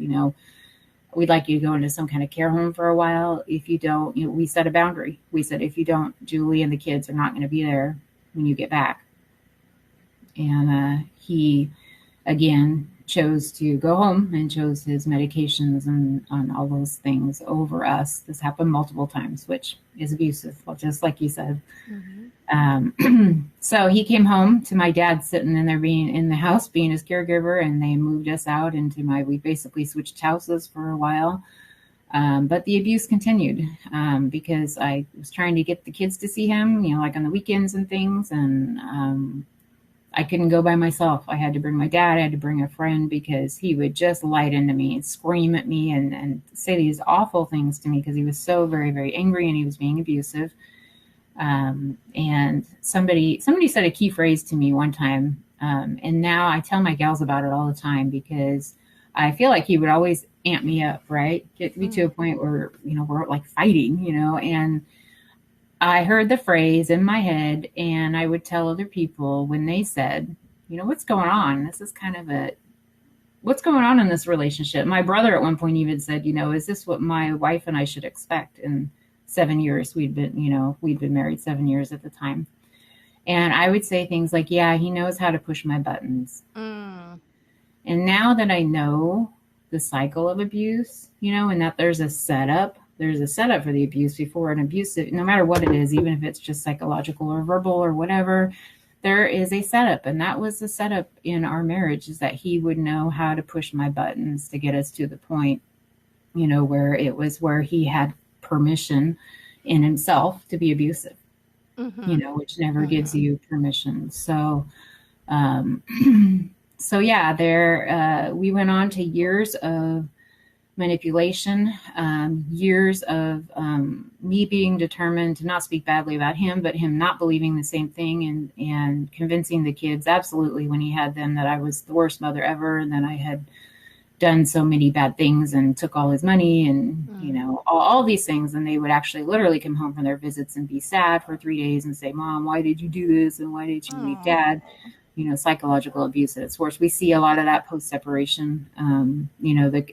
we'd like you to go into some kind of care home for a while. If you don't, we set a boundary. We said, if you don't, Julie and the kids are not going to be there when you get back. And he, again, chose to go home and chose his medications and on all those things over us. This happened multiple times, which is abusive, just like you said. Mm-hmm. So he came home to my dad sitting in there being in the house, being his caregiver, and they moved us out we basically switched houses for a while. But the abuse continued because I was trying to get the kids to see him, like on the weekends and things. And I couldn't go by myself. I had to bring my dad. I had to bring a friend because he would just light into me and scream at me and say these awful things to me because he was so very, very angry and he was being abusive. And somebody said a key phrase to me one time. And now I tell my gals about it all the time because I feel like he would always amp me up, right? Get me to a point where, we're like fighting, and I heard the phrase in my head and I would tell other people when they said, what's going on? This is kind of what's going on in this relationship? My brother at one point even said, is this what my wife and I should expect? In 7 years, we'd been married 7 years at the time. And I would say things like, yeah, he knows how to push my buttons. And now that I know the cycle of abuse, and that there's a setup for the abuse before an abuse, no matter what it is, even if it's just psychological or verbal or whatever, there is a setup. And that was the setup in our marriage, is that he would know how to push my buttons to get us to the point, where he had permission in himself to be abusive, which never gives you permission. So, we went on to years of manipulation, years of me being determined to not speak badly about him, but him not believing the same thing and convincing the kids absolutely when he had them that I was the worst mother ever and that I had done so many bad things and took all his money and, all these things. And they would actually literally come home from their visits and be sad for 3 days and say, Mom, why did you do this? And why did you leave Dad? Psychological abuse at its worst. We see a lot of that post-separation,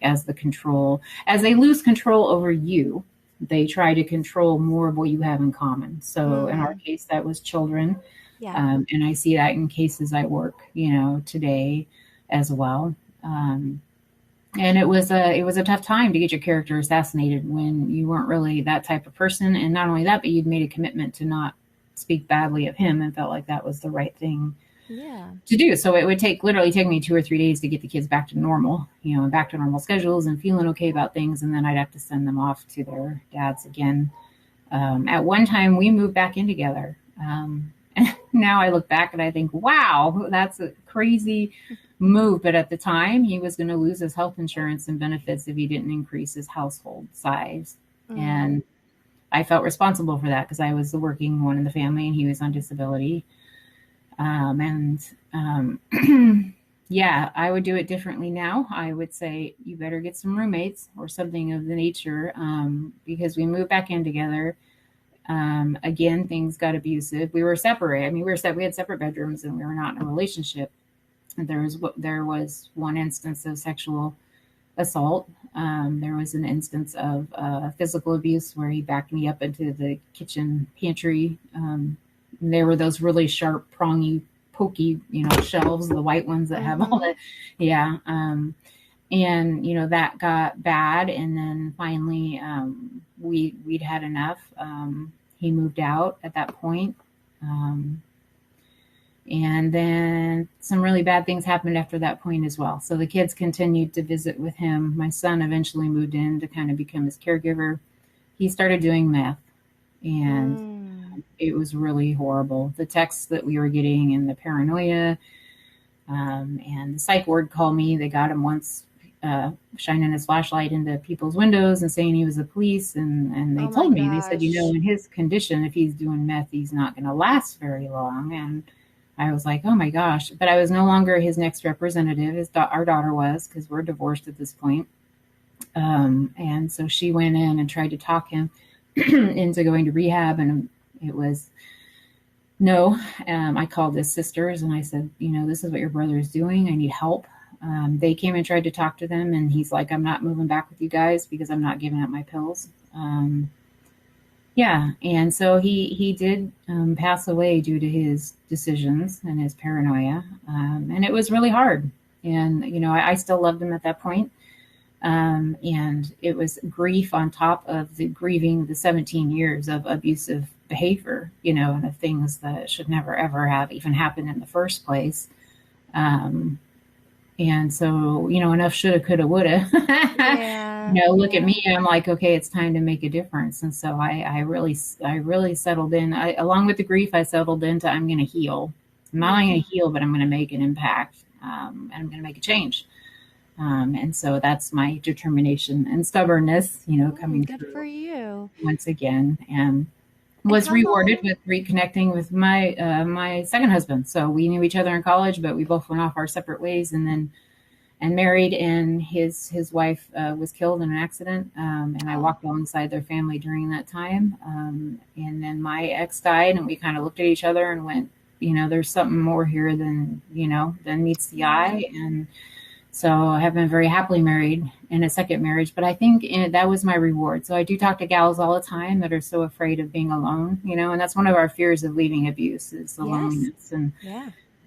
as the control. As they lose control over you, they try to control more of what you have in common. So in our case, that was children. Yeah. And I see that in cases I work, today as well. And it was a tough time to get your character assassinated when you weren't really that type of person. And not only that, but you'd made a commitment to not speak badly of him and felt like that was the right thing to do. So it would literally take me 2 or 3 days to get the kids back to normal, and back to normal schedules and feeling okay about things. And then I'd have to send them off to their dads again. At one time we moved back in together. Now I look back and I think, wow, that's a crazy move. But at the time he was going to lose his health insurance and benefits if he didn't increase his household size. And I felt responsible for that because I was the working one in the family and he was on disability. I would do it differently now. I would say you better get some roommates or something of the nature, because we moved back in together. Again, things got abusive. We were separate. We had separate bedrooms and we were not in a relationship. There was one instance of sexual assault. There was an instance of physical abuse where he backed me up into the kitchen pantry. And there were those really sharp, prongy, pokey, shelves, the white ones that have all that. Yeah. And that got bad. And then finally, we'd had enough. He moved out at that point. And then some really bad things happened after that point as well. So the kids continued to visit with him. My son eventually moved in to kind of become his caregiver. He started doing meth, and it was really horrible. The texts that we were getting and the paranoia, and the psych ward called me. They got him once shining his flashlight into people's windows and saying he was the police. And they told me, they said, in his condition, if he's doing meth, he's not going to last very long. And I was like, oh my gosh. But I was no longer his next representative. Our daughter was, because we're divorced at this point. And so she went in and tried to talk him into going to rehab. And it was no. I called his sisters and I said, this is what your brother is doing. I need help. They came and tried to talk to them. And he's like, I'm not moving back with you guys because I'm not giving up my pills. Yeah, and so he did pass away due to his decisions and his paranoia, and it was really hard. And I still loved him at that point, and it was grief on top of the grieving the 17 years of abusive behavior, and of things that should never ever have even happened in the first place. And so, enough shoulda, coulda, woulda. Yeah. Look at me. I'm like, okay, it's time to make a difference. And so I really settled in. Along with the grief, I settled into I'm going to heal. I'm not only going to heal, but I'm going to make an impact, and I'm going to make a change. And so that's my determination and stubbornness, coming good through for you once again. And was rewarded with reconnecting with my my second husband. So we knew each other in college, but we both went off our separate ways, and married. And his wife was killed in an accident, and I walked alongside their family during that time. And then my ex died, and we kind of looked at each other and went, there's something more here than meets the eye. And so I have been very happily married in a second marriage, but I think that was my reward. So I do talk to gals all the time that are so afraid of being alone, and that's one of our fears of leaving abuse is the loneliness and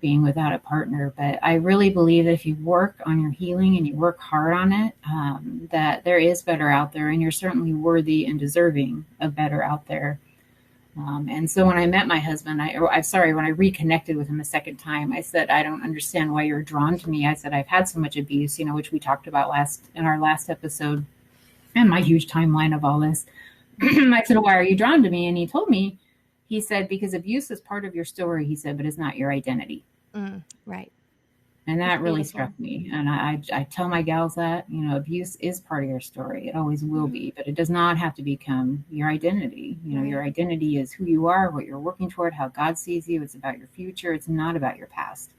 being without a partner. But I really believe that if you work on your healing and you work hard on it, that there is better out there, and you're certainly worthy and deserving of better out there. And so when I met my husband, when I reconnected with him a second time, I said, I don't understand why you're drawn to me. I said, I've had so much abuse, which we talked about in our last episode, and my huge timeline of all this. I said, why are you drawn to me? And he told me, he said, because abuse is part of your story, he said, but it's not your identity. Right. And that really struck me. And I tell my gals that, abuse is part of your story. It always will be, but it does not have to become your identity. Your identity is who you are, what you're working toward, how God sees you. It's about your future. It's not about your past.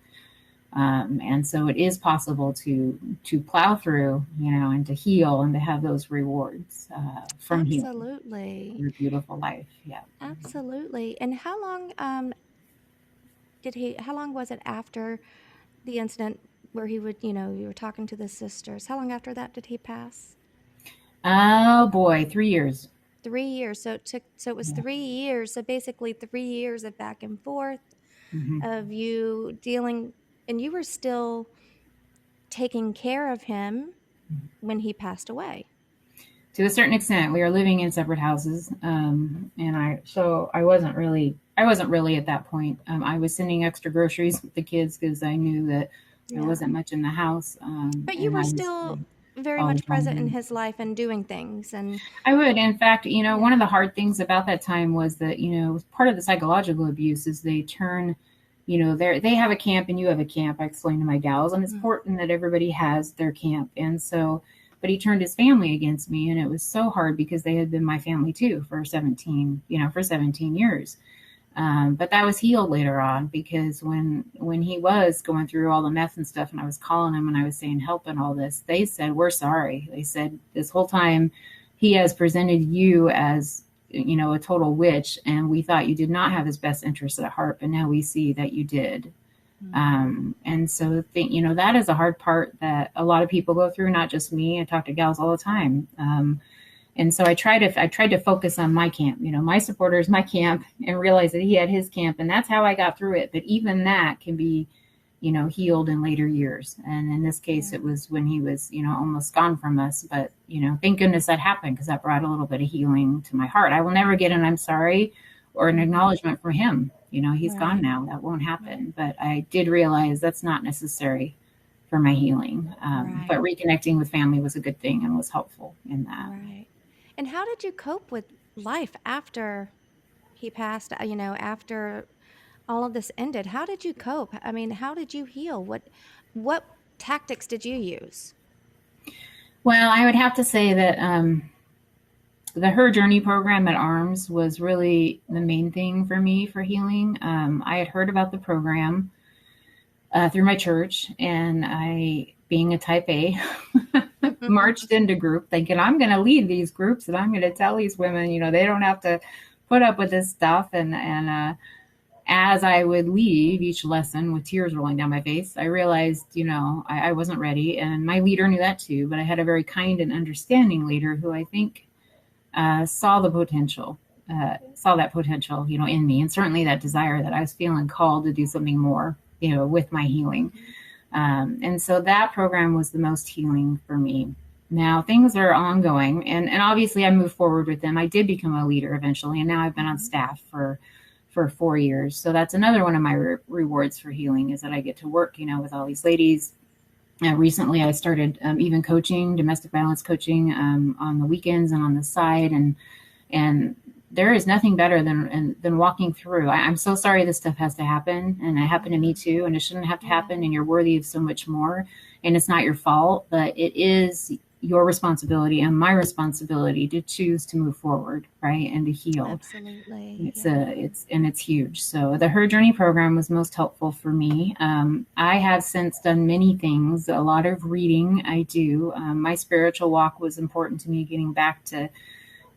And so it is possible to plow through, and to heal and to have those rewards from healing. Absolutely. Your beautiful life. Yeah. Absolutely. And how long was it after the incident where he would, you were talking to the sisters? How long after that did he pass? Oh boy, 3 years. 3 years. So it was 3 years. So basically 3 years of back and forth of you dealing, and you were still taking care of him when he passed away. To a certain extent, we were living in separate houses, and I wasn't really at that point. I was sending extra groceries with the kids because I knew that there wasn't much in the house. But you were still very much present in his life and doing things. And I would, in fact, one of the hard things about that time was that, part of the psychological abuse is they turn, they have a camp and you have a camp. I explained to my gals, and it's important that everybody has their camp. And so, but he turned his family against me, and it was so hard because they had been my family too for 17 years. But that was healed later on, because when he was going through all the meth and stuff, and I was calling him and I was saying help and all this, they said, we're sorry. They said, this whole time he has presented you as, a total witch, and we thought you did not have his best interests at heart, but now we see that you did. And so that is a hard part that a lot of people go through, not just me. I talk to gals all the time. And so I tried to focus on my camp, my supporters, my camp, and realize that he had his camp, and that's how I got through it. But even that can be, healed in later years. And in this case, it was when he was, almost gone from us. But, thank goodness that happened, because that brought a little bit of healing to my heart. I will never get an I'm sorry or an acknowledgement from him. He's gone now. That won't happen. But I did realize that's not necessary for my healing. But reconnecting with family was a good thing and was helpful in that. Right. And how did you cope with life after he passed, after all of this ended? How did you cope? I mean, how did you heal? What tactics did you use? Well, I would have to say that the Her Journey program at ARMS was really the main thing for me for healing. I had heard about the program through my church, and I, being a type A, marched into group thinking I'm going to lead these groups and I'm going to tell these women, they don't have to put up with this stuff. And as I would leave each lesson with tears rolling down my face, I realized, I wasn't ready. And my leader knew that too, but I had a very kind and understanding leader who I think saw that potential, in me, and certainly that desire that I was feeling called to do something more, with my healing. And so that program was the most healing for me. Now things are ongoing, and obviously I moved forward with them. I did become a leader eventually, and now I've been on staff for 4 years. So that's another one of my rewards for healing, is that I get to work, with all these ladies. Recently I started even coaching, domestic violence coaching, on the weekends and on the side. And there is nothing better than walking through. I'm so sorry this stuff has to happen, and it happened to me too, and it shouldn't have to happen, and you're worthy of so much more, and it's not your fault, but it is your responsibility and my responsibility to choose to move forward, right, and to heal. Absolutely. It's huge. So the Her Journey program was most helpful for me. I have since done many things, a lot of reading I do. My spiritual walk was important to me, getting back to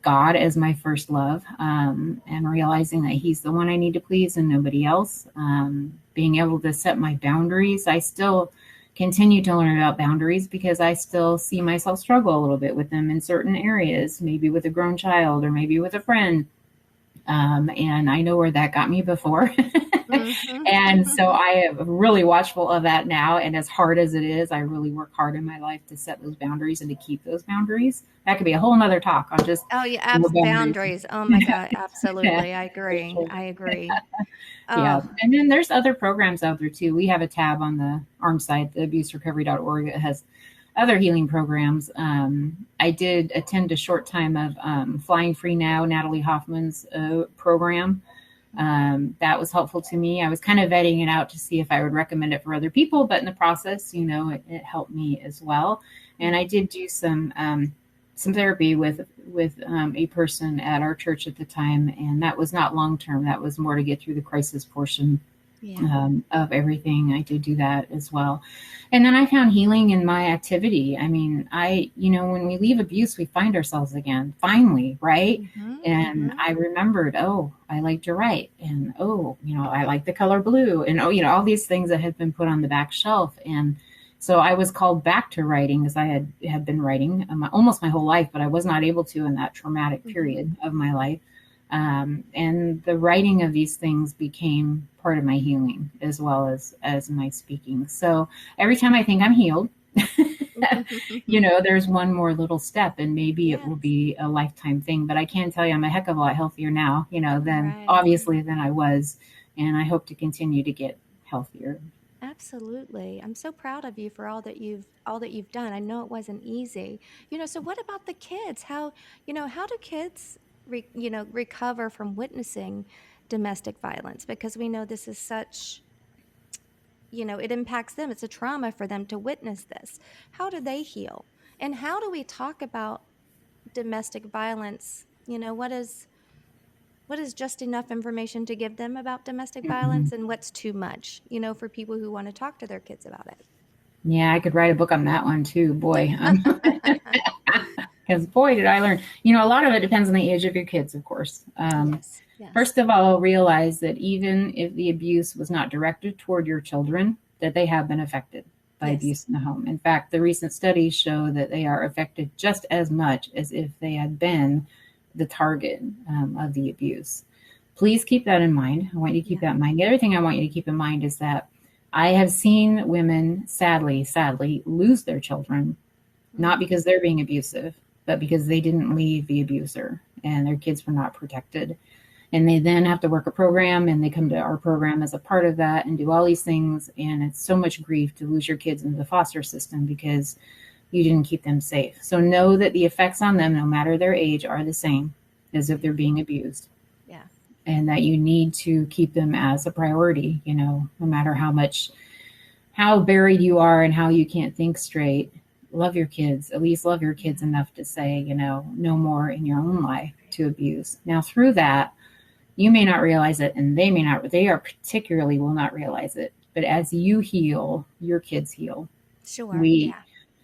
God as my first love, and realizing that he's the one I need to please and nobody else. Being able to set my boundaries. I still continue to learn about boundaries because I still see myself struggle a little bit with them in certain areas, maybe with a grown child or maybe with a friend. And I know where that got me before. And so I am really watchful of that now. And as hard as it is, I really work hard in my life to set those boundaries and to keep those boundaries. That could be a whole nother talk on just boundaries. Oh my God, absolutely. I agree. Sure. I agree. Yeah. And then there's other programs out there too. We have a tab on the ARM site, the abuserecovery.org, that has other healing programs. I did attend a short time of Flying Free Now, Natalie Hoffman's program. That was helpful to me. I was kind of vetting it out to see if I would recommend it for other people, but in the process, it helped me as well. And I did do some therapy with a person at our church at the time, and that was not long term. That was more to get through the crisis portion of everything. I did do that as well. And then I found healing in my activity. I mean, when we leave abuse, we find ourselves again, finally, right? And I remembered, I like to write, and I like the color blue, and all these things that had been put on the back shelf. And so I was called back to writing, as I had been writing almost my whole life, but I was not able to in that traumatic period of my life. And the writing of these things became part of my healing as well as my speaking. So every time I think I'm healed, there's one more little step, and maybe it will be a lifetime thing. But I can tell you I'm a heck of a lot healthier now, than obviously than I was. And I hope to continue to get healthier. Absolutely. I'm so proud of you for all that you've done. I know it wasn't easy. So what about the kids? How do kids recover from witnessing domestic violence? Because we know this is such, it impacts them. It's a trauma for them to witness this. How do they heal? And how do we talk about domestic violence? What is just enough information to give them about domestic violence, and what's too much, for people who want to talk to their kids about it? Yeah, I could write a book on that one too, boy. Because boy, did I learn. A lot of it depends on the age of your kids, of course. Yes. Yes. First of all, realize that even if the abuse was not directed toward your children, that they have been affected by Yes. abuse in the home. In fact, the recent studies show that they are affected just as much as if they had been the target of the abuse. Please keep that in mind. I want you to keep Yeah. that in mind. The other thing I want you to keep in mind is that I have seen women sadly lose their children, not because they're being abusive, but because they didn't leave the abuser and their kids were not protected. And they then have to work a program, and they come to our program as a part of that and do all these things. And it's so much grief to lose your kids into the foster system because you didn't keep them safe. So know that the effects on them, no matter their age, are the same as if they're being abused. Yeah. And that you need to keep them as a priority, no matter how buried you are and how you can't think straight. Love your kids, at least love your kids enough to say, no more in your own life to abuse. Now, through that, you may not realize it, and they are particularly will not realize it. But as you heal, your kids heal. Sure. We Yeah.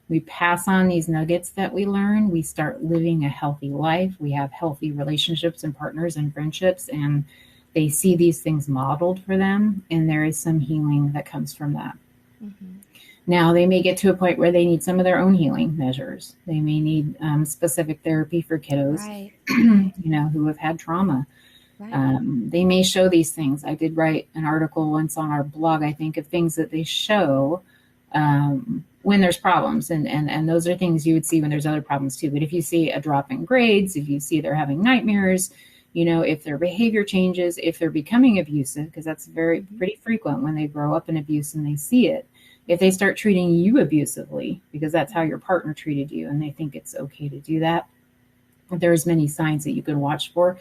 we pass on these nuggets that we learn. We start living a healthy life. We have healthy relationships and partners and friendships, and they see these things modeled for them, and there is some healing that comes from that. Mm-hmm. Now, they may get to a point where they need some of their own healing measures. They may need specific therapy for kiddos, Right. Right. who have had trauma. Right. They may show these things. I did write an article once on our blog, I think, of things that they show when there's problems. And those are things you would see when there's other problems too. But if you see a drop in grades, if you see they're having nightmares, if their behavior changes, if they're becoming abusive, because that's pretty frequent when they grow up in abuse and they see it. If they start treating you abusively, because that's how your partner treated you, and they think it's okay to do that, there's many signs that you can watch for,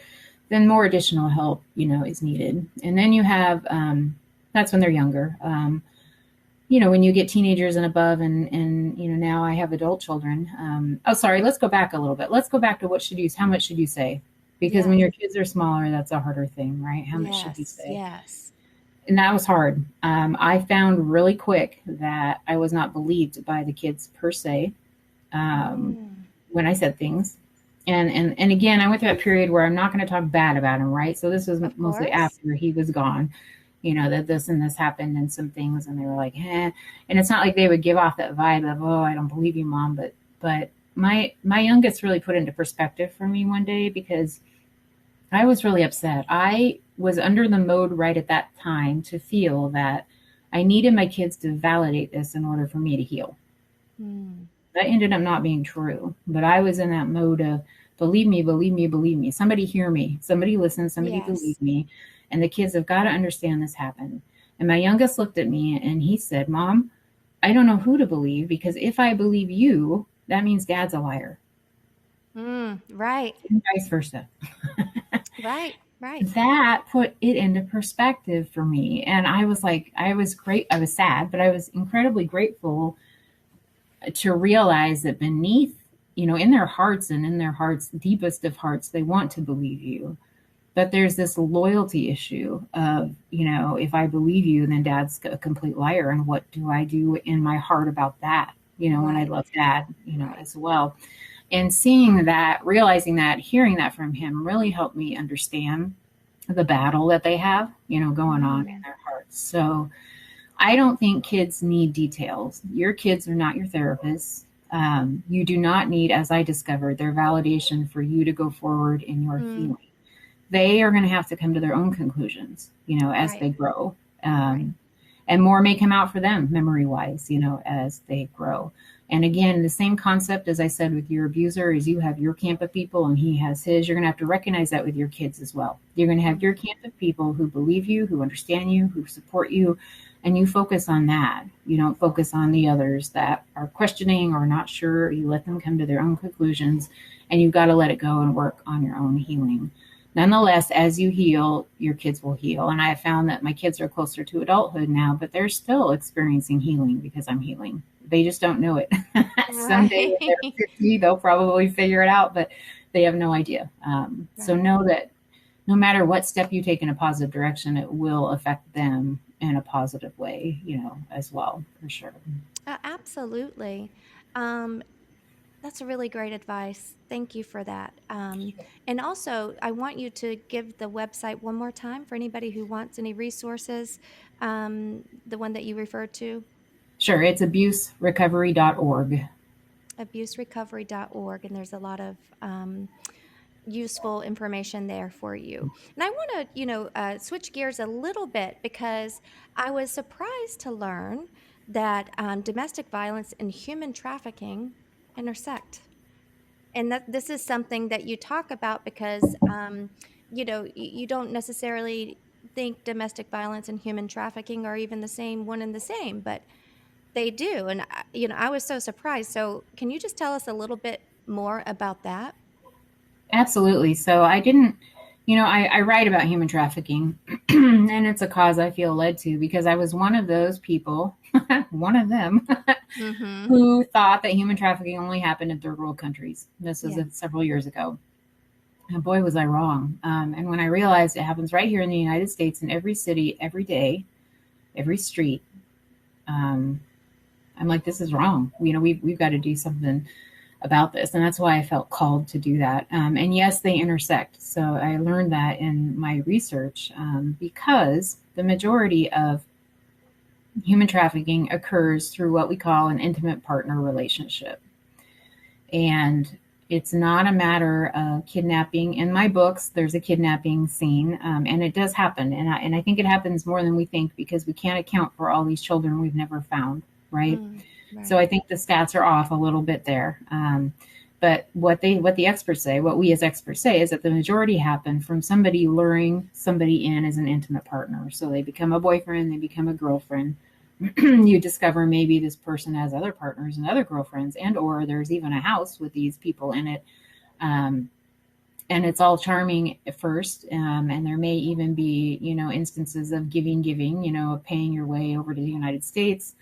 then more additional help, is needed. And then you have, that's when they're younger. When you get teenagers and above, and now I have adult children. Sorry, let's go back a little bit. Let's go back to how much should you say? Because when Yes. your kids are smaller, that's a harder thing, right? How much should you Yes. say? Yes. And that was hard. I found really quick that I was not believed by the kids per se when I said things. And again, I went through that period where I'm not going to talk bad about him, right? So this was Of mostly course. after he was gone, that this and this happened and some things, and they were like, eh. And it's not like they would give off that vibe of, oh, I don't believe you, Mom. But my youngest really put into perspective for me one day, because I was really upset. I was under the mode right at that time to feel that I needed my kids to validate this in order for me to heal. Mm. That ended up not being true, but I was in that mode of believe me, believe me, believe me. Somebody hear me. Somebody listen. Somebody Yes. believe me. And the kids have got to understand this happened. And my youngest looked at me and he said, Mom, I don't know who to believe, because if I believe you, that means Dad's a liar. Right. And vice versa. Right. Right. That put it into perspective for me. And I was like, I was great. I was sad, but I was incredibly grateful to realize that beneath, in their hearts and in their hearts, deepest of hearts, they want to believe you. But there's this loyalty issue of, if I believe you, then Dad's a complete liar. And what do I do in my heart about that? When I Right. love Dad, Right. as well. And seeing that, realizing that, hearing that from him really helped me understand the battle that they have, going on in Mm. their hearts. So I don't think kids need details. Your kids are not your therapists. You do not need, as I discovered, their validation for you to go forward in your Mm. healing. They are going to have to come to their own conclusions, as Right. they grow. Right. And more may come out for them memory wise, as they grow. And again, the same concept as I said with your abuser is you have your camp of people and he has his. You're going to have to recognize that with your kids as well. You're going to have your camp of people who believe you, who understand you, who support you, and you focus on that. You don't focus on the others that are questioning or not sure. You let them come to their own conclusions, and you've got to let it go and work on your own healing. Nonetheless, as you heal, your kids will heal. And I have found that my kids are closer to adulthood now, but they're still experiencing healing because I'm healing. They just don't know it. Someday when they're Right. 50, they'll probably figure it out, but they have no idea. So Right. know that no matter what step you take in a positive direction, it will affect them in a positive way, as well, for sure. Absolutely. Um, That's really great advice. Thank you for that. And also, I want you to give the website one more time for anybody who wants any resources, the one that you referred to, Sure, it's abuserecovery.org. abuserecovery.org. And there's a lot of useful information there for you. And I want to, switch gears a little bit because I was surprised to learn that domestic violence and human trafficking intersect. And that this is something that you talk about because you don't necessarily think domestic violence and human trafficking are even the same, one and the same, but they do. And I was so surprised. So can you just tell us a little bit more about that? Absolutely. So I didn't, I write about human trafficking, and it's a cause I feel led to because I was one of those people, one of them, Mm-hmm. who thought that human trafficking only happened in third world countries. This was Yeah. several years ago. And boy, was I wrong. And when I realized it happens right here in the United States, in every city, every day, every street, um, I'm like, this is wrong. We've got to do something about this. And that's why I felt called to do that. And yes, they intersect. So I learned that in my research because the majority of human trafficking occurs through what we call an intimate partner relationship. And it's not a matter of kidnapping. In my books, there's a kidnapping scene, and it does happen. And I think it happens more than we think because we can't account for all these children we've never found, right? So Right. I think the stats are off a little bit there. But what the experts say, what we as experts say, is that the majority happen from somebody luring somebody in as an intimate partner. So they become a boyfriend, they become a girlfriend. You discover maybe this person has other partners and other girlfriends, and or there's even a house with these people in it. Um, and it's all charming at first, and there may even be instances of giving, of paying your way over to the United States,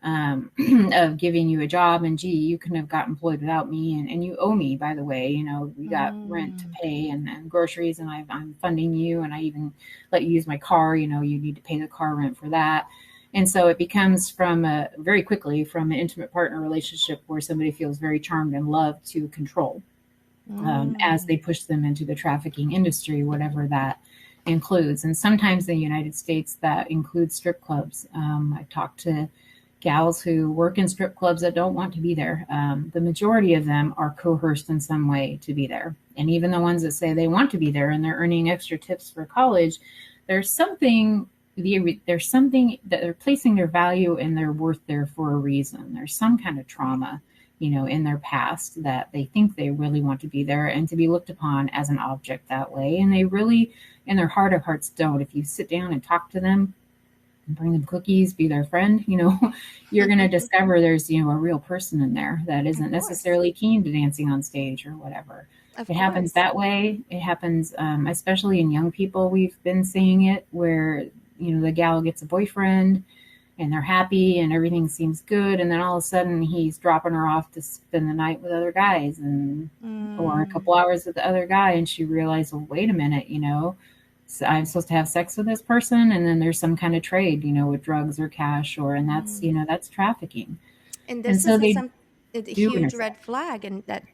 of giving you a job, and gee, you couldn't have got employed without me, and you owe me, by the way, we got rent to Mm. pay and groceries, and I'm funding you, and I even let you use my car, you need to pay the car rent for that. And so it becomes very quickly from an intimate partner relationship where somebody feels very charmed and loved to control, as Mm. they push them into the trafficking industry, whatever that includes. And sometimes in the United States, that includes strip clubs. I've talked to gals who work in strip clubs that don't want to be there. The majority of them are coerced in some way to be there. And even the ones that say they want to be there and they're earning extra tips for college, there's something there's something that they're placing their value and their worth there for a reason. There's some kind of Right. trauma, in their past that they think they really want to be there and to be looked upon as an object that way. And they really, in their heart of hearts, don't. If you sit down and talk to them, bring them cookies, be their friend, you're going to discover there's, a real person in there that Of isn't course. necessarily keen to dancing on stage or whatever. Of It happens course. that way. It happens, especially in young people. We've been seeing it where, the gal gets a boyfriend and they're happy and everything seems good. And then all of a sudden he's dropping her off to spend the night with other guys or a Mm. couple hours with the other guy. And she realized, well, wait a minute, so I'm supposed to have sex with this person, and then there's some kind of trade, with drugs or cash, and that's Mm. that's trafficking, And and this so is they a do huge red intersect. flag, and that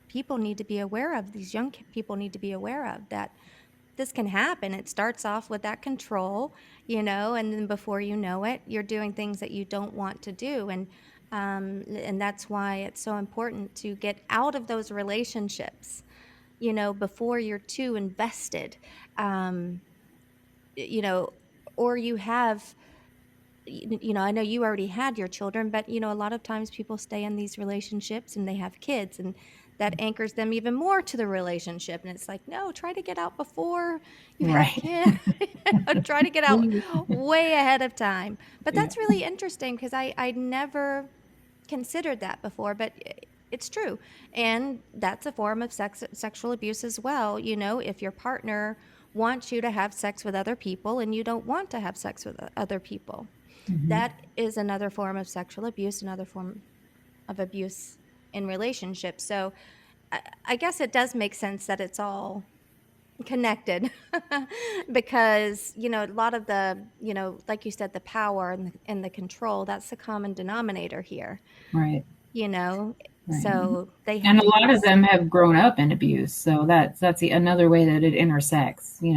people need to be aware of. These young people need to be aware of that this can happen. It starts off with that control, and then before you know it, you're doing things that you don't want to do. And that's why it's so important to get out of those relationships, before you're too invested. Um, you know, or you have I know you already had your children, but a lot of times people stay in these relationships and they have kids, and that anchors them even more to the relationship. And it's like, no, try to get out before you have Right. kids. Try to get out Please. way ahead of time. But Yeah. that's really interesting because I never considered that before, but it's true. And that's a form of sexual abuse as well. If your partner wants you to have sex with other people and you don't want to have sex with other people, Hmm. that is another form of sexual abuse, another form of abuse in relationships. So I guess it does make sense that it's all connected because a lot of the like you said, the power and the control, that's the common denominator here. Right. you know Right. So they And have a to lot of use them have grown up in abuse, so that's another way that it intersects. A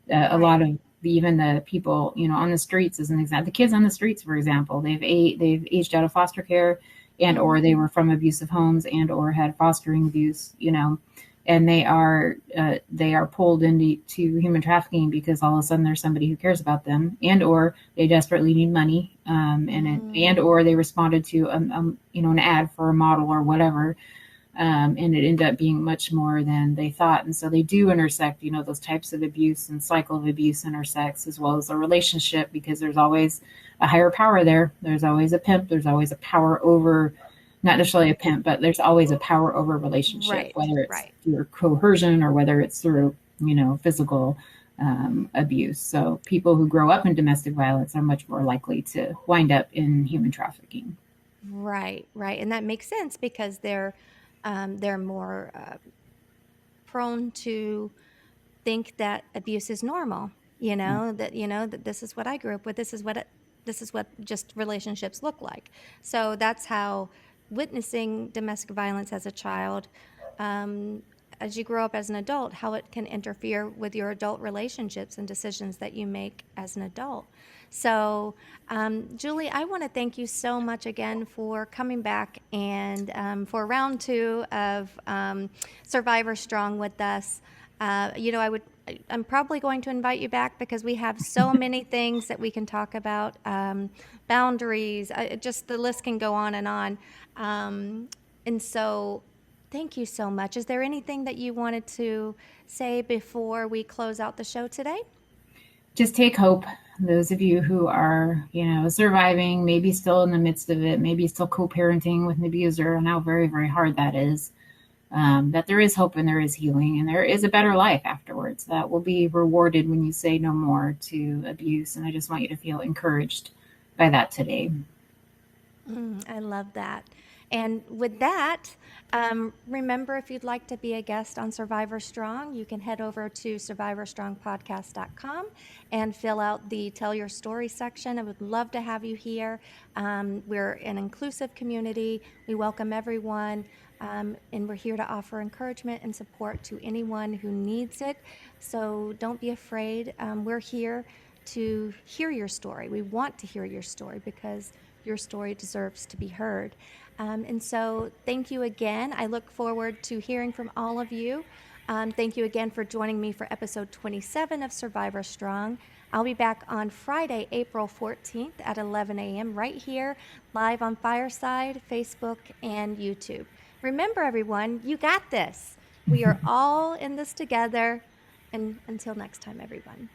lot right. of even the people on the streets, as an example, the kids on the streets, for example, they've aged out of foster care, and or Mhm. they were from abusive homes, and or had fostering abuse. And they are pulled into human trafficking because all of a sudden there's somebody who cares about them, and or they desperately need money, and Mm. or they responded to an ad for a model or whatever, and it ended up being much more than they thought. And so they do intersect, those types of abuse and cycle of abuse intersects, as well as a relationship, because there's always a higher power there. There's always a pimp. There's always a power over, not necessarily a pimp, but there's always a power over relationship, Right, whether it's right. through coercion or whether it's through, physical abuse. So people who grow up in domestic violence are much more likely to wind up in human trafficking. Right, right. And that makes sense because they're more prone to think that abuse is normal, that this is what I grew up with, this is what just relationships look like. So that's how witnessing domestic violence as a child, um, as you grow up as an adult, how it can interfere with your adult relationships and decisions that you make as an adult. So, Julie, I want to thank you so much again for coming back and for round two of Survivor Strong with us. I'm probably going to invite you back because we have so many things that we can talk about. Boundaries, just the list can go on and on. And so, thank you so much. Is there anything that you wanted to say before we close out the show today? Just take hope. Those of you who are, surviving, maybe still in the midst of it, maybe still co-parenting with an abuser, and how very, very hard that is. That there is hope and there is healing and there is a better life afterwards that will be rewarded when you say no more to abuse. And I just want you to feel encouraged by that today. I love that. And with that, remember if you'd like to be a guest on Survivor Strong, you can head over to survivorstrongpodcast.com and fill out the Tell Your Story section. I would love to have you here. We're an inclusive community, we welcome everyone, and we're here to offer encouragement and support to anyone who needs it. So don't be afraid. We're here to hear your story. We want to hear your story because your story deserves to be heard. And so, thank you again. I look forward to hearing from all of you. Thank you again for joining me for episode 27 of Survivor Strong. I'll be back on Friday, April 14th at 11 a.m. right here, live on Fireside, Facebook, and YouTube. Remember, everyone, you got this. We are all in this together. And until next time, everyone.